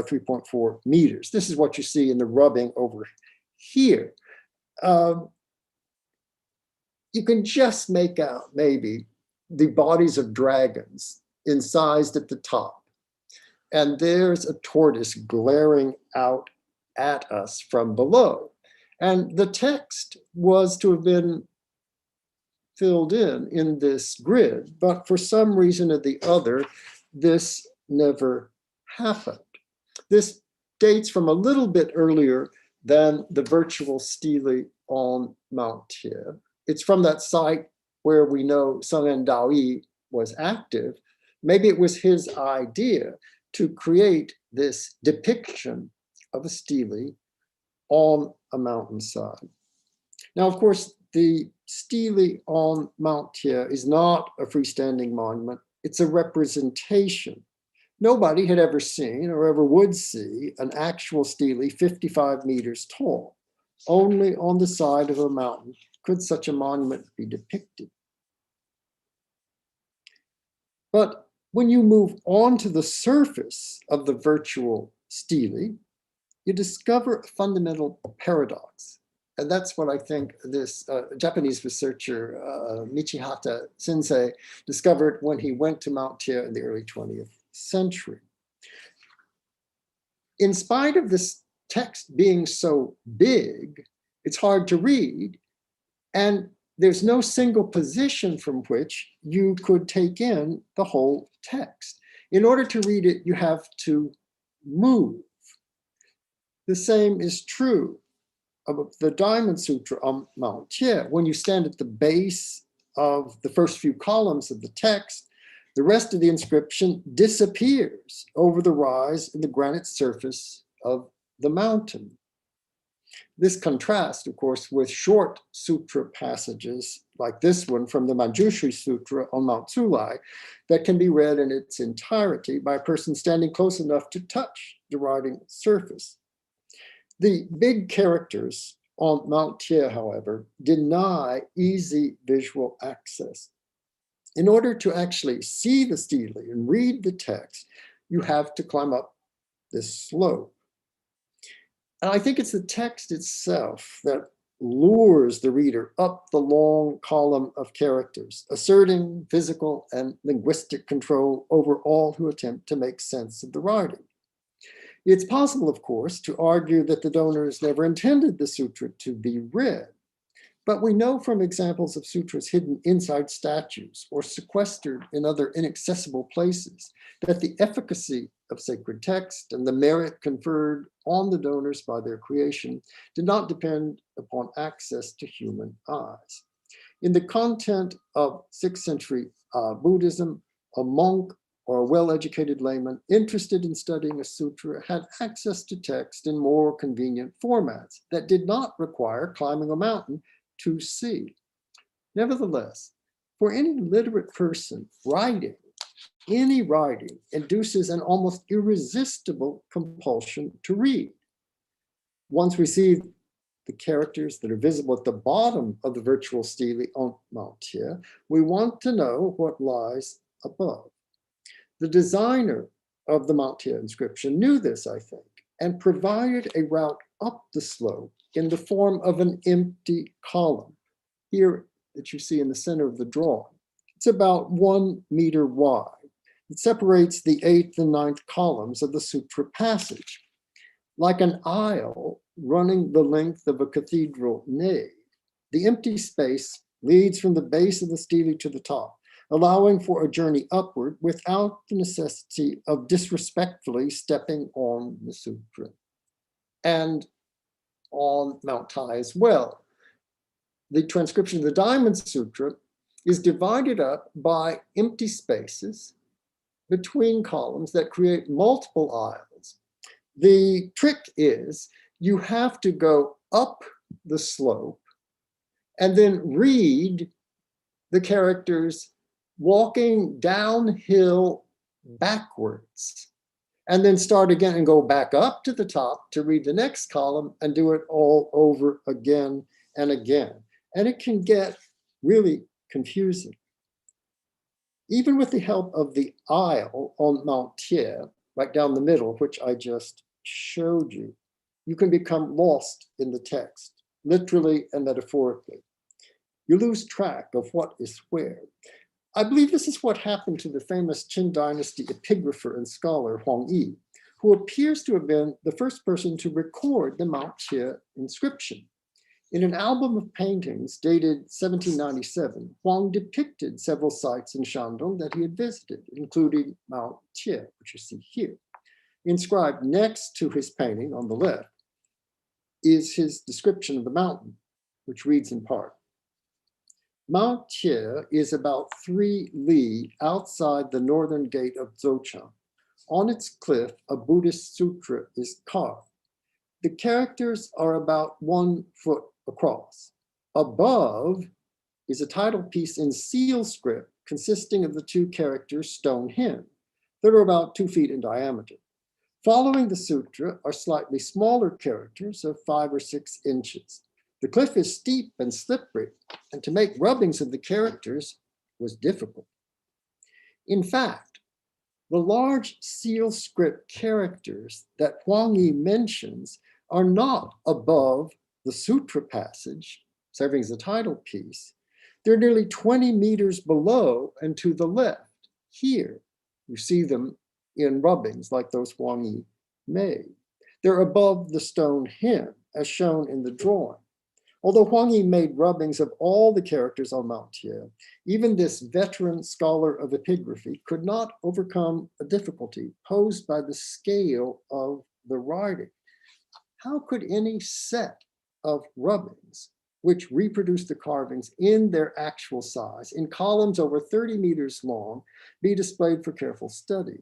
3.4 meters. This is what you see in the rubbing over here. You can just make out maybe the bodies of dragons incised at the top. And there's a tortoise glaring out at us from below. And the text was to have been filled in this grid, but for some reason or the other, this never happened. This dates from a little bit earlier than the virtual stele on Mount Tie. It's from that site where we know Seng Daoyi was active. Maybe it was his idea to create this depiction of a stele on a mountainside. Now, of course, the stele on Mount Tie is not a freestanding monument. It's a representation. Nobody had ever seen or ever would see an actual stele 55 meters tall. Only on the side of a mountain could such a monument be depicted. But when you move on to the surface of the virtual stele, you discover a fundamental paradox. And that's what I think this Japanese researcher, Michihata Sensei, discovered when he went to Mount Tie in the early 20th century. In spite of this text being so big, it's hard to read, and there's no single position from which you could take in the whole text. In order to read it, you have to move. The same is true of the Diamond Sutra on Mount Tie. When you stand at the base of the first few columns of the text, the rest of the inscription disappears over the rise in the granite surface of the mountain. This contrasts, of course, with short sutra passages like this one from the Manjushri Sutra on Mount Tsulai that can be read in its entirety by a person standing close enough to touch the writing surface. The big characters on Mount Tie, however, deny easy visual access. In order to actually see the stele and read the text, you have to climb up this slope. And I think it's the text itself that lures the reader up the long column of characters, asserting physical and linguistic control over all who attempt to make sense of the writing. It's possible, of course, to argue that the donors never intended the sutra to be read. But we know from examples of sutras hidden inside statues or sequestered in other inaccessible places that the efficacy of sacred text and the merit conferred on the donors by their creation did not depend upon access to human eyes. In the content of 6th century Buddhism, a monk or a well-educated layman interested in studying a sutra had access to text in more convenient formats that did not require climbing a mountain to see. Nevertheless, for any literate person, any writing induces an almost irresistible compulsion to read. Once we see the characters that are visible at the bottom of the virtual stele on Mount Tie, we want to know what lies above. The designer of the Mount Tie inscription knew this, I think, and provided a route up the slope in the form of an empty column, here that you see in the center of the drawing. It's about 1 meter wide. It separates the 8th and 9th columns of the sutra passage. Like an aisle running the length of a cathedral nave, the empty space leads from the base of the stele to the top, allowing for a journey upward without the necessity of disrespectfully stepping on the sutra. And on Mount Tie as well, the transcription of the Diamond Sutra is divided up by empty spaces between columns that create multiple aisles. The trick is you have to go up the slope and then read the characters walking downhill backwards, and then start again and go back up to the top to read the next column and do it all over again and again. And it can get really confusing. Even with the help of the aisle on Mount Tie, right down the middle, which I just showed you, you can become lost in the text, literally and metaphorically. You lose track of what is where. I believe this is what happened to the famous Qin Dynasty epigrapher and scholar Huang Yi, who appears to have been the first person to record the Mount Tie inscription. In an album of paintings dated 1797, Huang depicted several sites in Shandong that he had visited, including Mount Tie, which you see here. Inscribed next to his painting on the left is his description of the mountain, which reads in part, Mount Tie is about 3 li outside the northern gate of Zhoushan. On its cliff, a Buddhist sutra is carved. The characters are about 1 foot across. Above is a title piece in seal script consisting of the 2 characters stone hymn that are about 2 feet in diameter. Following the sutra are slightly smaller characters of 5 or 6 inches. The cliff is steep and slippery, and to make rubbings of the characters was difficult. In fact, the large seal script characters that Huang Yi mentions are not above the sutra passage, serving as a title piece. They're nearly 20 meters below and to the left. Here, you see them in rubbings like those Huang Yi made. They're above the stone hymn, as shown in the drawing. Although Huang Yi made rubbings of all the characters on Mount Tie, even this veteran scholar of epigraphy could not overcome a difficulty posed by the scale of the writing. How could any set of rubbings, which reproduce the carvings in their actual size, in columns over 30 meters long, be displayed for careful study?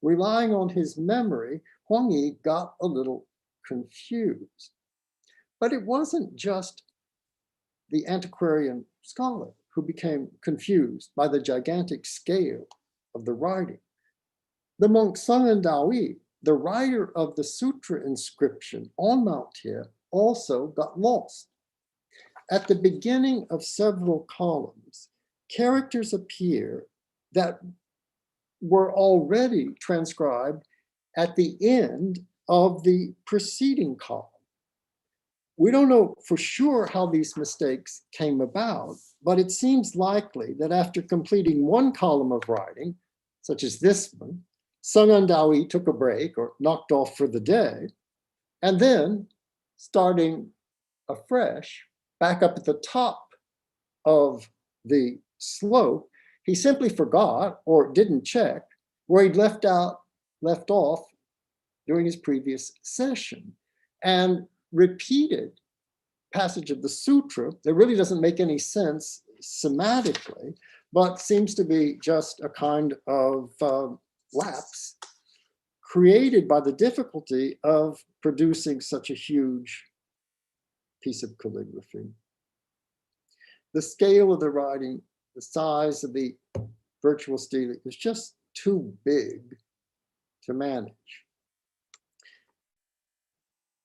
Relying on his memory, Huang Yi got a little confused. But it wasn't just the antiquarian scholar who became confused by the gigantic scale of the writing. The monk Sung Daoyi, the writer of the sutra inscription on Mount Tie, also got lost. At the beginning of several columns, characters appear that were already transcribed at the end of the preceding column. We don't know for sure how these mistakes came about, but it seems likely that after completing one column of writing, such as this one, Sung Daoyi took a break or knocked off for the day, and then starting afresh, back up at the top of the slope, he simply forgot or didn't check where he'd left off during his previous session, and repeated passage of the sutra that really doesn't make any sense semantically, but seems to be just a kind of lapse created by the difficulty of producing such a huge piece of calligraphy. The scale of the writing, the size of the virtual stele is just too big to manage.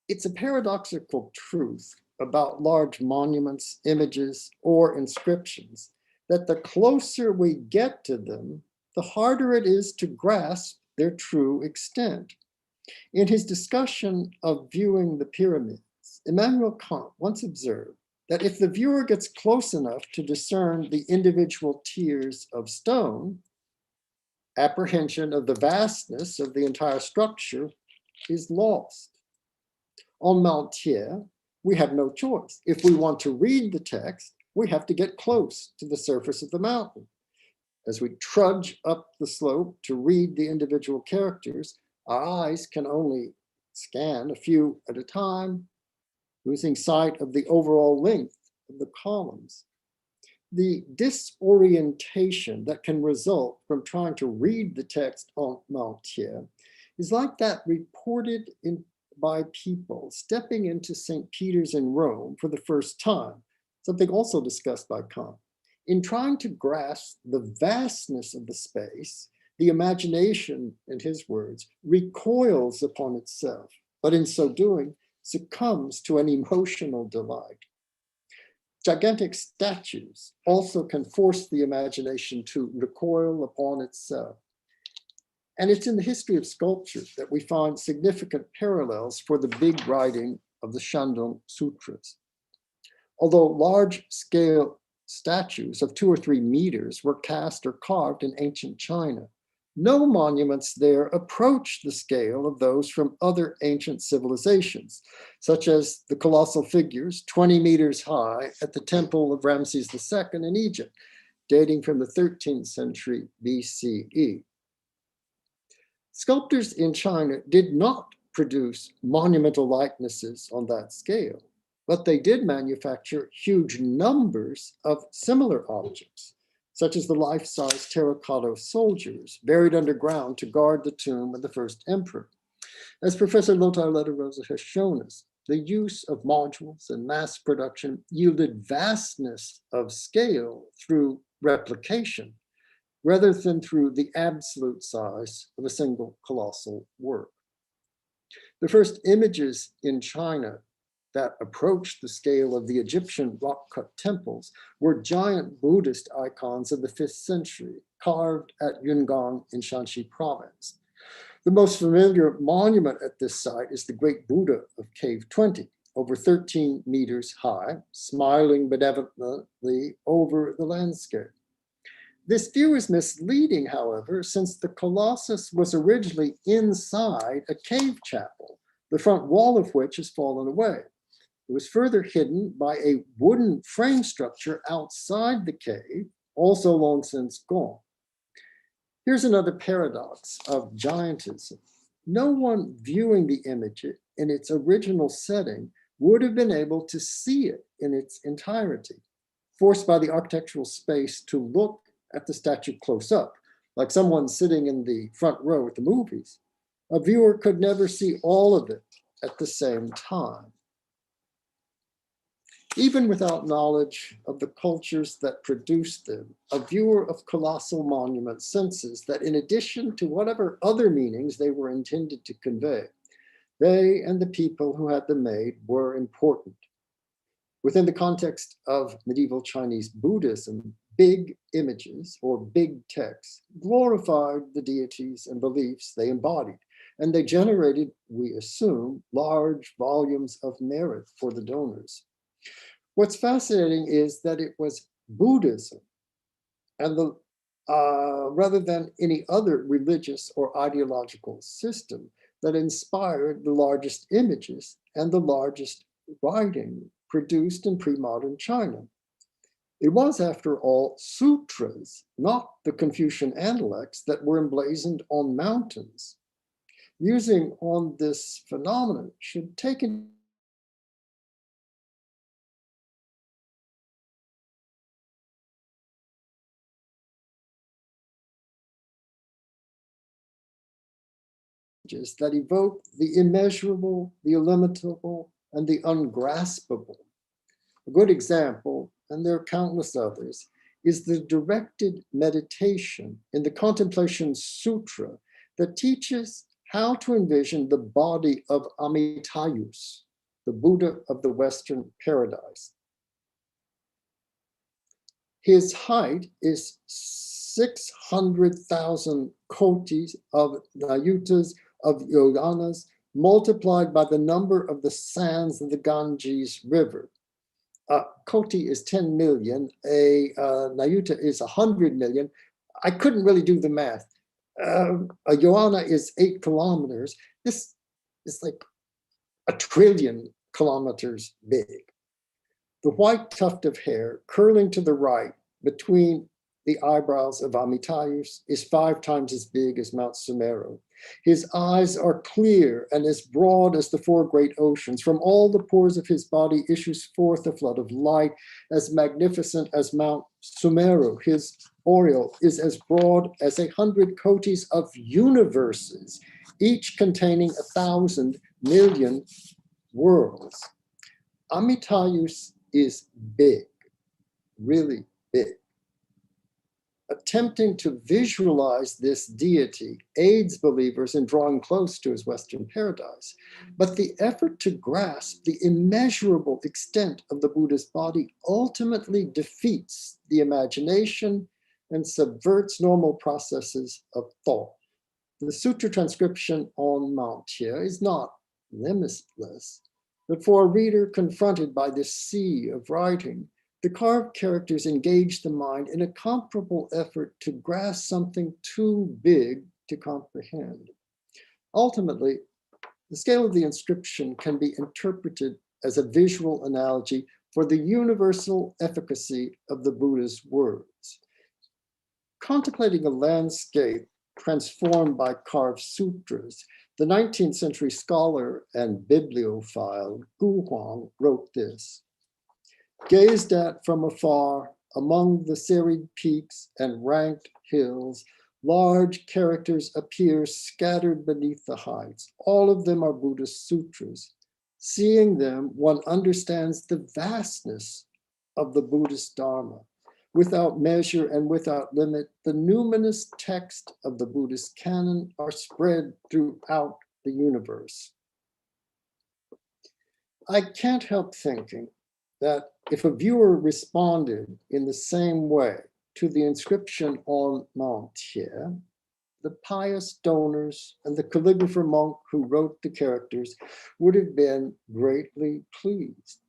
It's a paradoxical truth about large monuments, images, or inscriptions that the closer we get to them, the harder it is to grasp their true extent. In his discussion of viewing the pyramids, Immanuel Kant once observed that if the viewer gets close enough to discern the individual tiers of stone, apprehension of the vastness of the entire structure is lost. On Mount Tie, we have no choice. If we want to read the text, we have to get close to the surface of the mountain. As we trudge up the slope to read the individual characters, our eyes can only scan a few at a time, losing sight of the overall length of the columns. The disorientation that can result from trying to read the text on Mount Tie is like that reported by people stepping into St. Peter's in Rome for the first time, something also discussed by Kant. In trying to grasp the vastness of the space, the imagination, in his words, recoils upon itself, but in so doing, succumbs to an emotional delight. Gigantic statues also can force the imagination to recoil upon itself. And it's in the history of sculpture that we find significant parallels for the big writing of the Shandong Sutras. Although large-scale statues of 2 or 3 meters were cast or carved in ancient China, No monuments there approach the scale of those from other ancient civilizations, such as the colossal figures 20 meters high at the temple of Ramses II in Egypt, dating from the 13th century BCE. Sculptors in China did not produce monumental likenesses on that scale, but they did manufacture huge numbers of similar objects, such as the life-size terracotta soldiers buried underground to guard the tomb of the first emperor. As Professor Lothar Lederosa has shown us, the use of modules and mass production yielded vastness of scale through replication, rather than through the absolute size of a single colossal work. The first images in China that approached the scale of the Egyptian rock-cut temples were giant Buddhist icons of the 5th century, carved at Yungang in Shandong Province. The most familiar monument at this site is the Great Buddha of Cave 20, over 13 meters high, smiling benevolently over the landscape. This view is misleading, however, since the Colossus was originally inside a cave chapel, the front wall of which has fallen away. It was further hidden by a wooden frame structure outside the cave, also long since gone. Here's another paradox of Giantism. No one viewing the image in its original setting would have been able to see it in its entirety, forced by the architectural space to look at the statue close up, like someone sitting in the front row at the movies. A viewer could never see all of it at the same time. Even without knowledge of the cultures that produced them, a viewer of colossal monuments senses that in addition to whatever other meanings they were intended to convey, they and the people who had them made were important. Within the context of medieval Chinese Buddhism, big images or big texts glorified the deities and beliefs they embodied, and they generated, we assume, large volumes of merit for the donors. What's fascinating is that it was Buddhism, and rather than any other religious or ideological system, that inspired the largest images and the largest writing produced in pre-modern China. It was, after all, sutras, not the Confucian Analects, that were emblazoned on mountains. Musing on this phenomenon should take into that evoke the immeasurable, the illimitable, and the ungraspable. A good example, and there are countless others, is the directed meditation in the Contemplation Sutra that teaches how to envision the body of Amitayus, the Buddha of the Western paradise. His height is 600,000 kotis of nayutas of yoganas multiplied by the number of the sands of the Ganges River. Koti is 10 million, a nayuta is 100 million. I couldn't really do the math. A yoana is 8 kilometers. This is like 1 trillion kilometers big. The white tuft of hair curling to the right between the eyebrows of Amitayus is 5 times as big as Mount Sumeru. His eyes are clear and as broad as the 4 great oceans. From all the pores of his body issues forth a flood of light as magnificent as Mount Sumeru. His aureole is as broad as 100 kotis of universes, each containing 1,000 million worlds. Amitayus is big, really big. Attempting to visualize this deity aids believers in drawing close to his Western paradise. But the effort to grasp the immeasurable extent of the Buddha's body ultimately defeats the imagination and subverts normal processes of thought. The sutra transcription on Mount Tie is not limitless, but for a reader confronted by this sea of writing, the carved characters engage the mind in a comparable effort to grasp something too big to comprehend. Ultimately, the scale of the inscription can be interpreted as a visual analogy for the universal efficacy of the Buddha's words. Contemplating a landscape transformed by carved sutras, the 19th century scholar and bibliophile Gu Huang wrote this: "Gazed at from afar among the serried peaks and ranked hills, large characters appear scattered beneath the heights. All of them are Buddhist sutras. Seeing them, one understands the vastness of the Buddhist Dharma. Without measure and without limit, the numinous text of the Buddhist canon are spread throughout the universe." I can't help thinking that if a viewer responded in the same way to the inscription on Mount Tie, the pious donors and the calligrapher monk who wrote the characters would have been greatly pleased.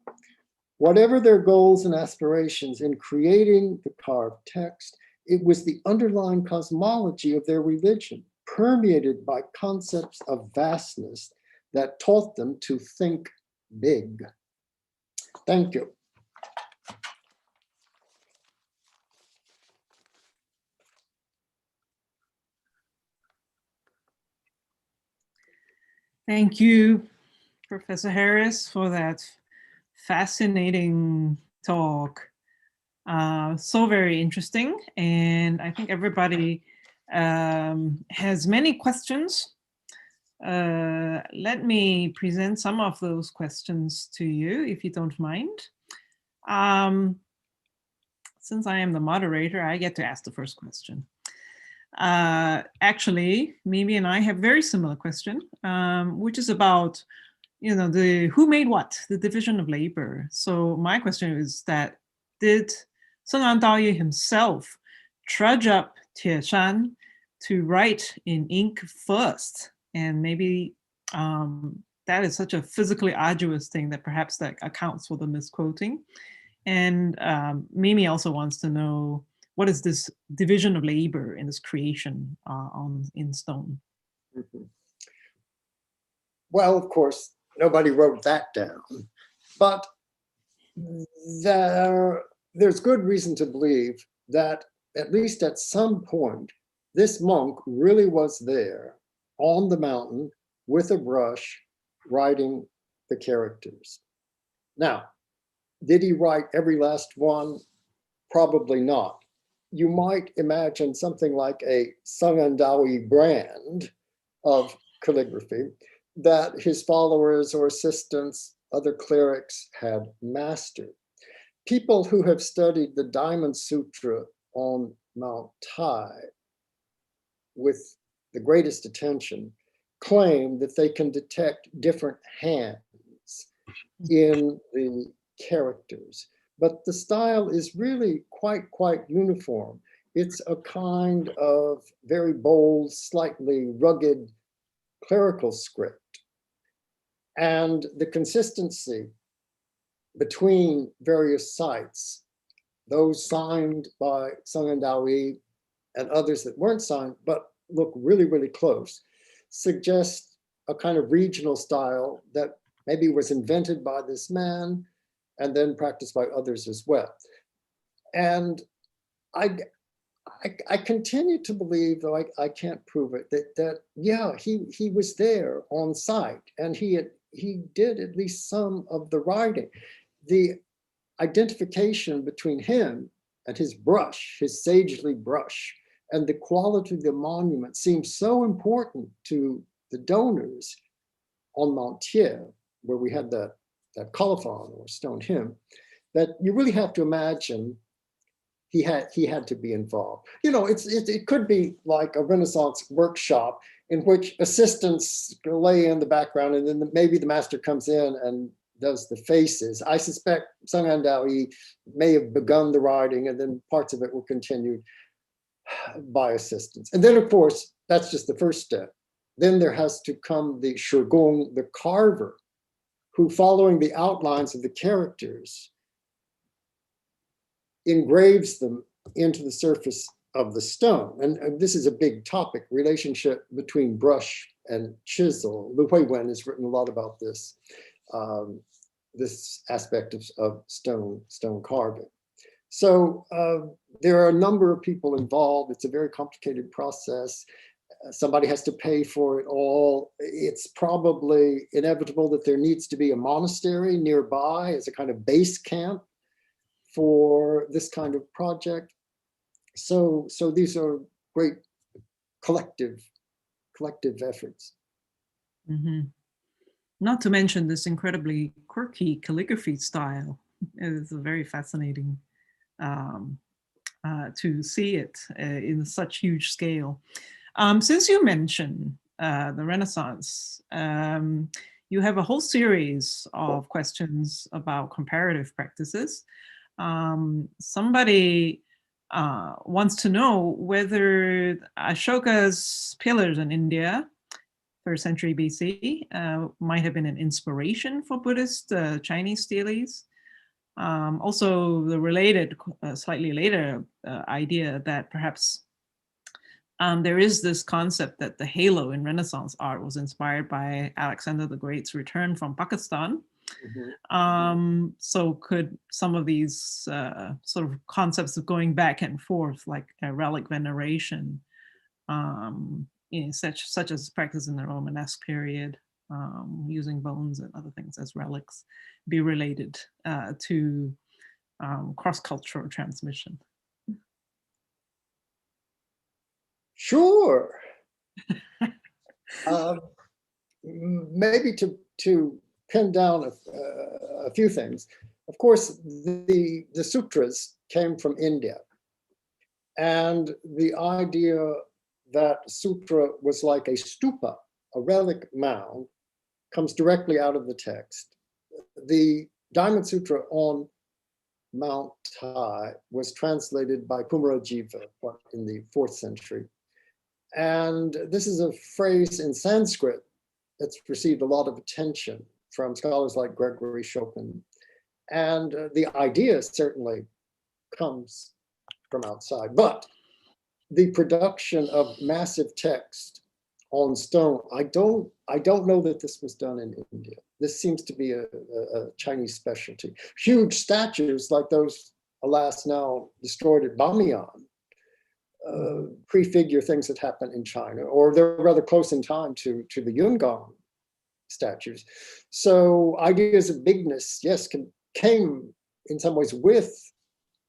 Whatever their goals and aspirations in creating the carved text, it was the underlying cosmology of their religion, permeated by concepts of vastness, that taught them to think big. Thank you. Thank you, Professor Harrist, for that fascinating talk. So very interesting. And I think everybody has many questions. Let me present some of those questions to you, if you don't mind. Since I am the moderator, I get to ask the first question. Actually, Mimi and I have very similar question, which is about, the who made what, the division of labor. So my question is that, did Sun Daoyi himself trudge up Tieshan to write in ink first? And maybe that is such a physically arduous thing that perhaps that accounts for the misquoting. And Mimi also wants to know, what is this division of labor in this creation in stone? Mm-hmm. Well, of course, nobody wrote that down, but there's good reason to believe that at least at some point, this monk really was there on the mountain with a brush writing the characters. Now, did he write every last one? Probably not. You might imagine something like a Sangandawi brand of calligraphy that his followers or assistants, other clerics, had mastered. People who have studied the Diamond Sutra on Mount Tai with the greatest attention claim that they can detect different hands in the characters. But the style is really quite uniform. It's a kind of very bold, slightly rugged clerical script. And the consistency between various sites, those signed by Sung Dawi and others that weren't signed, but look really close, suggests a kind of regional style that maybe was invented by this man and then practiced by others as well. And I continue to believe, though I can't prove it, that yeah, he was there on site, and he did at least some of the writing. The identification between him and his brush, his sagely brush, and the quality of the monument seems so important to the donors on Mount Tie, where we had that colophon or stone hymn, that you really have to imagine he had to be involved. It could be like a Renaissance workshop in which assistants lay in the background, and then maybe the master comes in and does the faces. I suspect Sung Dawi may have begun the writing, and then parts of it were continued by assistants. And then, of course, that's just the first step. Then there has to come the Shigong, the carver, who, following the outlines of the characters, engraves them into the surface of the stone. And this is a big topic, relationship between brush and chisel. Lu Wen has written a lot about this, this aspect of stone carving. So there are a number of people involved. It's a very complicated process. Somebody has to pay for it all. It's probably inevitable that there needs to be a monastery nearby as a kind of base camp for this kind of project. So these are great collective efforts. Mm-hmm. Not to mention this incredibly quirky calligraphy style. It's very fascinating to see it in such huge scale. Since you mentioned the Renaissance, you have a whole series of questions about comparative practices. Somebody wants to know whether Ashoka's pillars in India, 3rd century BC, might have been an inspiration for Buddhist Chinese steles. Also, the related, slightly later idea that perhaps there is this concept that the halo in Renaissance art was inspired by Alexander the Great's return from Pakistan. Mm-hmm. So could some of these sort of concepts of going back and forth, like relic veneration, such as practice in the Romanesque period, using bones and other things as relics, be related to cross-cultural transmission? Sure. Maybe to pin down a few things. Of course, the sutras came from India, and the idea that sutra was like a stupa, a relic mound, comes directly out of the text. The Diamond Sutra on Mount Tai was translated by Kumarajiva in the 4th century. And this is a phrase in Sanskrit that's received a lot of attention from scholars like Gregory Chopin. And the idea certainly comes from outside. But the production of massive text on stone, I don't know that this was done in India. This seems to be a Chinese specialty. Huge statues like those, alas, now destroyed at Bamiyan, prefigure things that happen in China, or they're rather close in time to the Yungan statues. So ideas of bigness, yes, came in some ways with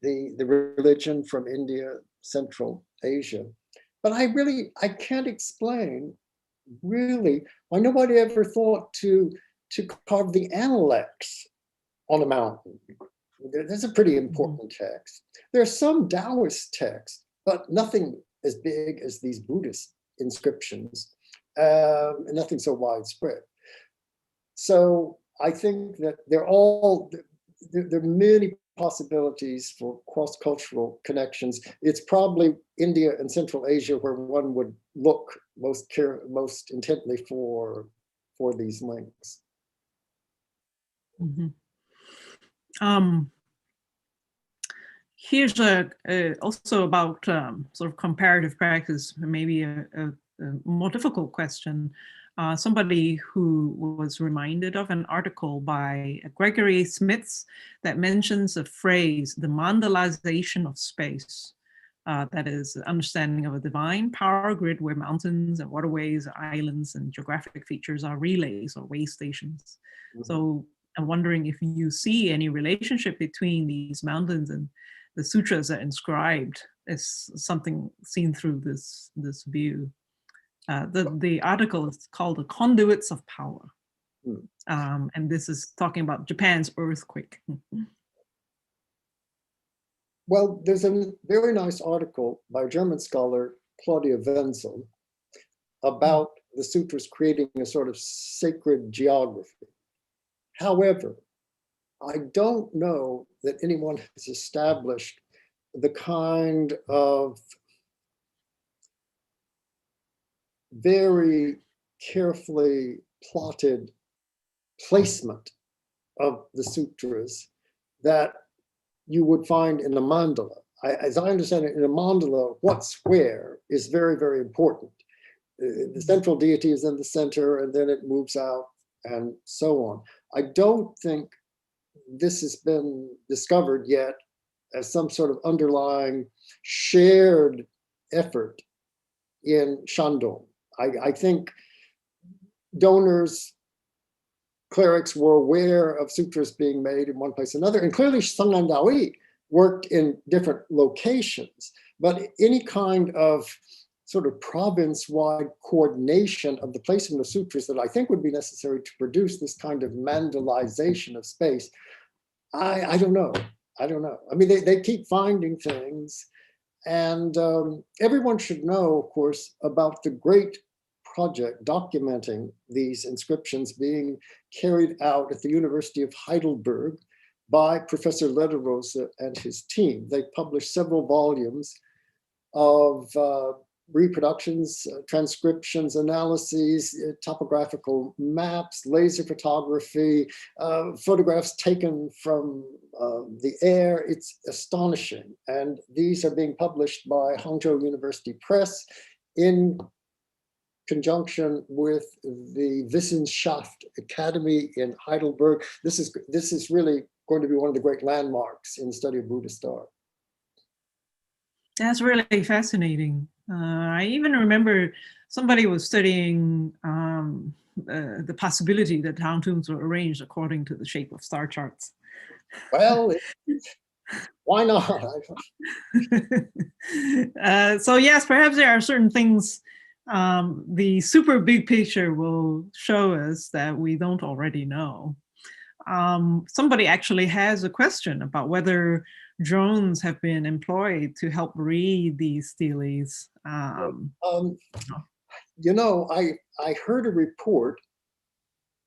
the religion from India, Central Asia. But I can't explain really why nobody ever thought to carve the Analects on a mountain. That's a pretty important text. There's some Taoist text, but nothing as big as these Buddhist inscriptions, and nothing so widespread. So I think that there are many possibilities for cross-cultural connections. It's probably India and Central Asia where one would look most intently for these links. Mm-hmm. Here's also about sort of comparative practice, maybe a more difficult question. Somebody who was reminded of an article by Gregory Smits that mentions a phrase, the mandalization of space. That is understanding of a divine power grid where mountains and waterways, islands, and geographic features are relays or way stations. Mm-hmm. So I'm wondering if you see any relationship between these mountains and the sutras are inscribed as something seen through this view. The article is called "The Conduits of Power," and this is talking about Japan's earthquake. Well, there's a very nice article by a German scholar, Claudia Wenzel, about the sutras creating a sort of sacred geography. However, I don't know that anyone has established the kind of very carefully plotted placement of the sutras that you would find in a mandala. As I understand it, in a mandala, what's where is very, very important. The central deity is in the center, and then it moves out, and so on. I don't think this has been discovered yet as some sort of underlying shared effort in Shandong. I think donors, clerics were aware of sutras being made in one place or another, and clearly Sangan Dawi worked in different locations, but any kind of sort of province-wide coordination of the placement of sutras that I think would be necessary to produce this kind of mandalization of space, I don't know. I don't know. I mean, they keep finding things, and everyone should know, of course, about the great project documenting these inscriptions being carried out at the University of Heidelberg by Professor Lederose and his team. They published several volumes of reproductions, transcriptions, analyses, topographical maps, laser photography, photographs taken from the air. It's astonishing. And these are being published by Hangzhou University Press in conjunction with the Wissenschaft Academy in Heidelberg. This is really going to be one of the great landmarks in the study of Buddhist art. That's really fascinating. I even remember somebody was studying the possibility that town tombs were arranged according to the shape of star charts. Well, why not? So yes, perhaps there are certain things the super big picture will show us that we don't already know. Somebody actually has a question about whether drones have been employed to help read these steles. You know, I heard a report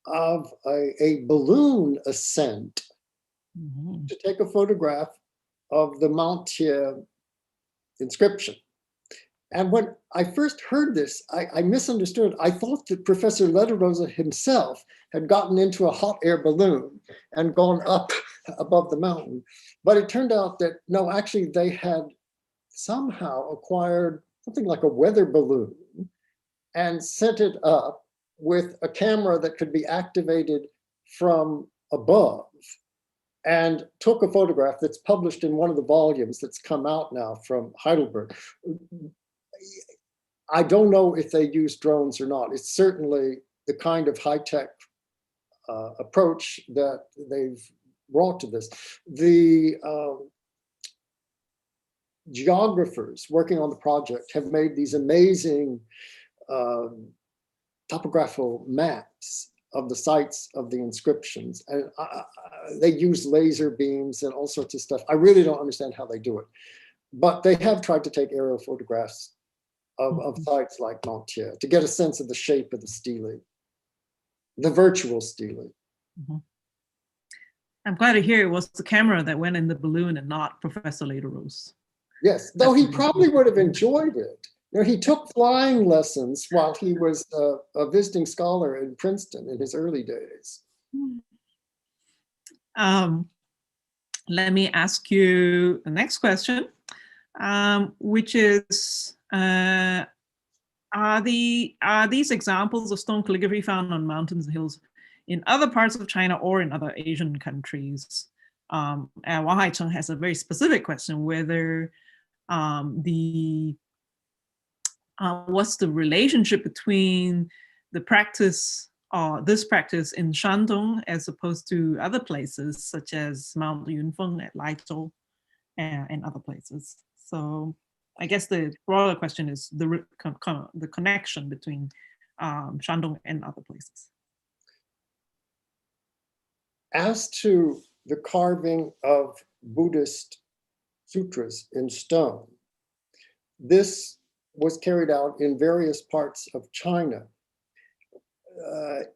of a balloon ascent to take a photograph of the Mount Tie inscription. And when I first heard this, I misunderstood. I thought that Professor Lederose himself had gotten into a hot air balloon and gone up above the mountain. But it turned out that, no, actually they had somehow acquired something like a weather balloon and sent it up with a camera that could be activated from above, and took a photograph that's published in one of the volumes that's come out now from Heidelberg. I don't know if they use drones or not. It's certainly the kind of high-tech approach that they've brought to this. The geographers working on the project have made these amazing topographical maps of the sites of the inscriptions. And they use laser beams and all sorts of stuff. I really don't understand how they do it. But they have tried to take aerial photographs of sites like Mount Tie to get a sense of the shape of the stele, the virtual stele. Mm-hmm. I'm glad to hear it was the camera that went in the balloon and not Professor Lederose. Yes, though he probably would have enjoyed it. You know, he took flying lessons while he was a visiting scholar in Princeton in his early days. Let me ask you the next question, which is, are these examples of stone calligraphy found on mountains and hills in other parts of China or in other Asian countries? And Wang Haicheng has a very specific question, whether what's the relationship between the practice, this practice in Shandong as opposed to other places such as Mount Yunfeng at Laizhou and other places. So I guess the broader question is the connection between Shandong and other places. As to the carving of Buddhist sutras in stone, this was carried out in various parts of China,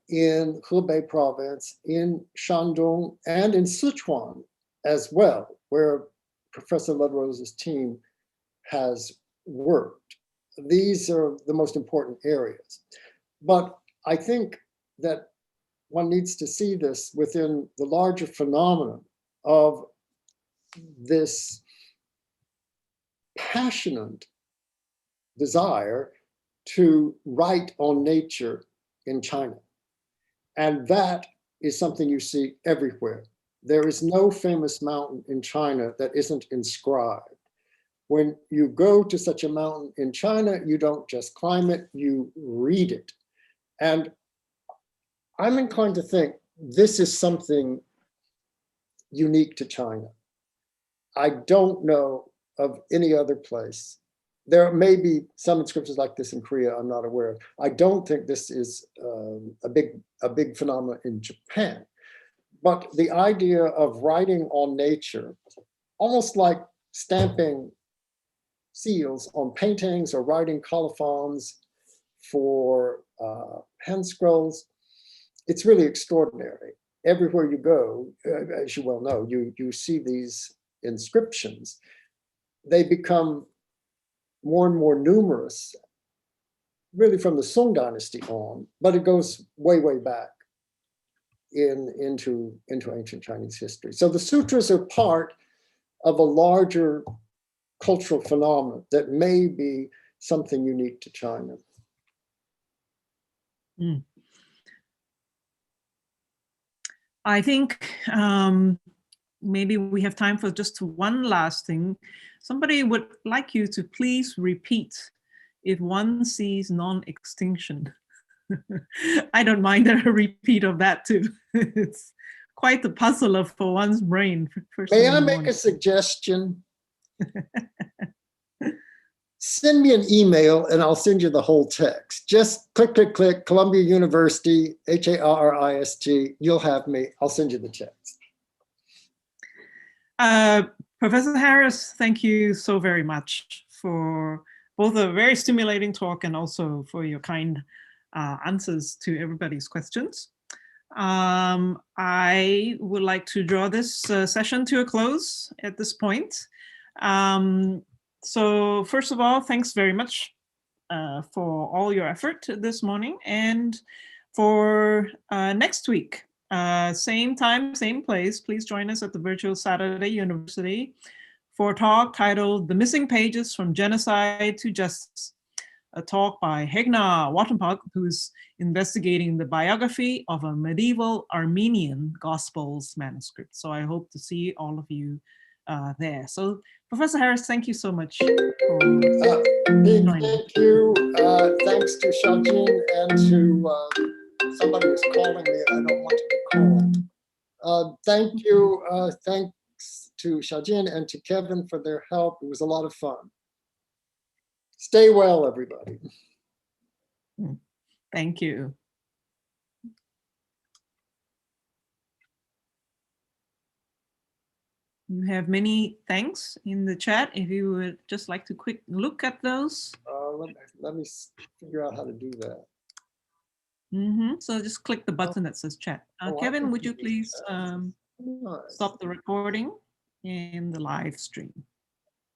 in Hebei province, in Shandong, and in Sichuan as well, where Professor Lederose's team has worked. These are the most important areas. But I think that one needs to see this within the larger phenomenon of this passionate desire to write on nature in China. And that is something you see everywhere. There is no famous mountain in China that isn't inscribed. When you go to such a mountain in China, you don't just climb it, you read it. And I'm inclined to think this is something unique to China. I don't know of any other place. There may be some inscriptions like this in Korea, I'm not aware of. I don't think this is a big phenomenon in Japan. But the idea of writing on nature, almost like stamping seals on paintings or writing colophons for hand scrolls, it's really extraordinary. Everywhere you go, as you well know, you see these inscriptions. They become more and more numerous, really from the Song dynasty on, but it goes way, way back into ancient Chinese history. So the sutras are part of a larger cultural phenomenon that may be something unique to China. Mm. I think maybe we have time for just one last thing. Somebody would like you to please repeat if one sees non-extinction. I don't mind a repeat of that too. It's quite the puzzler for one's brain. May I make a suggestion? Send me an email and I'll send you the whole text. Just click, click, click, Columbia University, Harrist. You'll have me. I'll send you the text. Professor Harrist, thank you so very much for both a very stimulating talk and also for your kind answers to everybody's questions. I would like to draw this session to a close at this point. So first of all, thanks very much for all your effort this morning, and for next week, same time, same place, please join us at the Virtual Saturday University for a talk titled The Missing Pages from Genocide to Justice, a talk by Hegna Wattenpug, who's investigating the biography of a medieval Armenian Gospels manuscript. So I hope to see all of you there. So Professor Harrist, thank you so much for joining. Thank you. Thanks to Xiaojin and to somebody who's calling me and I don't want to be called. Thank you. Thanks to Xiaojin and to Kevin for their help. It was a lot of fun. Stay well, everybody. Thank you. You have many thanks in the chat. If you would just like to quick look at those. Let me figure out how to do that. So just click the button that says chat. Kevin, would you please stop the recording and the live stream?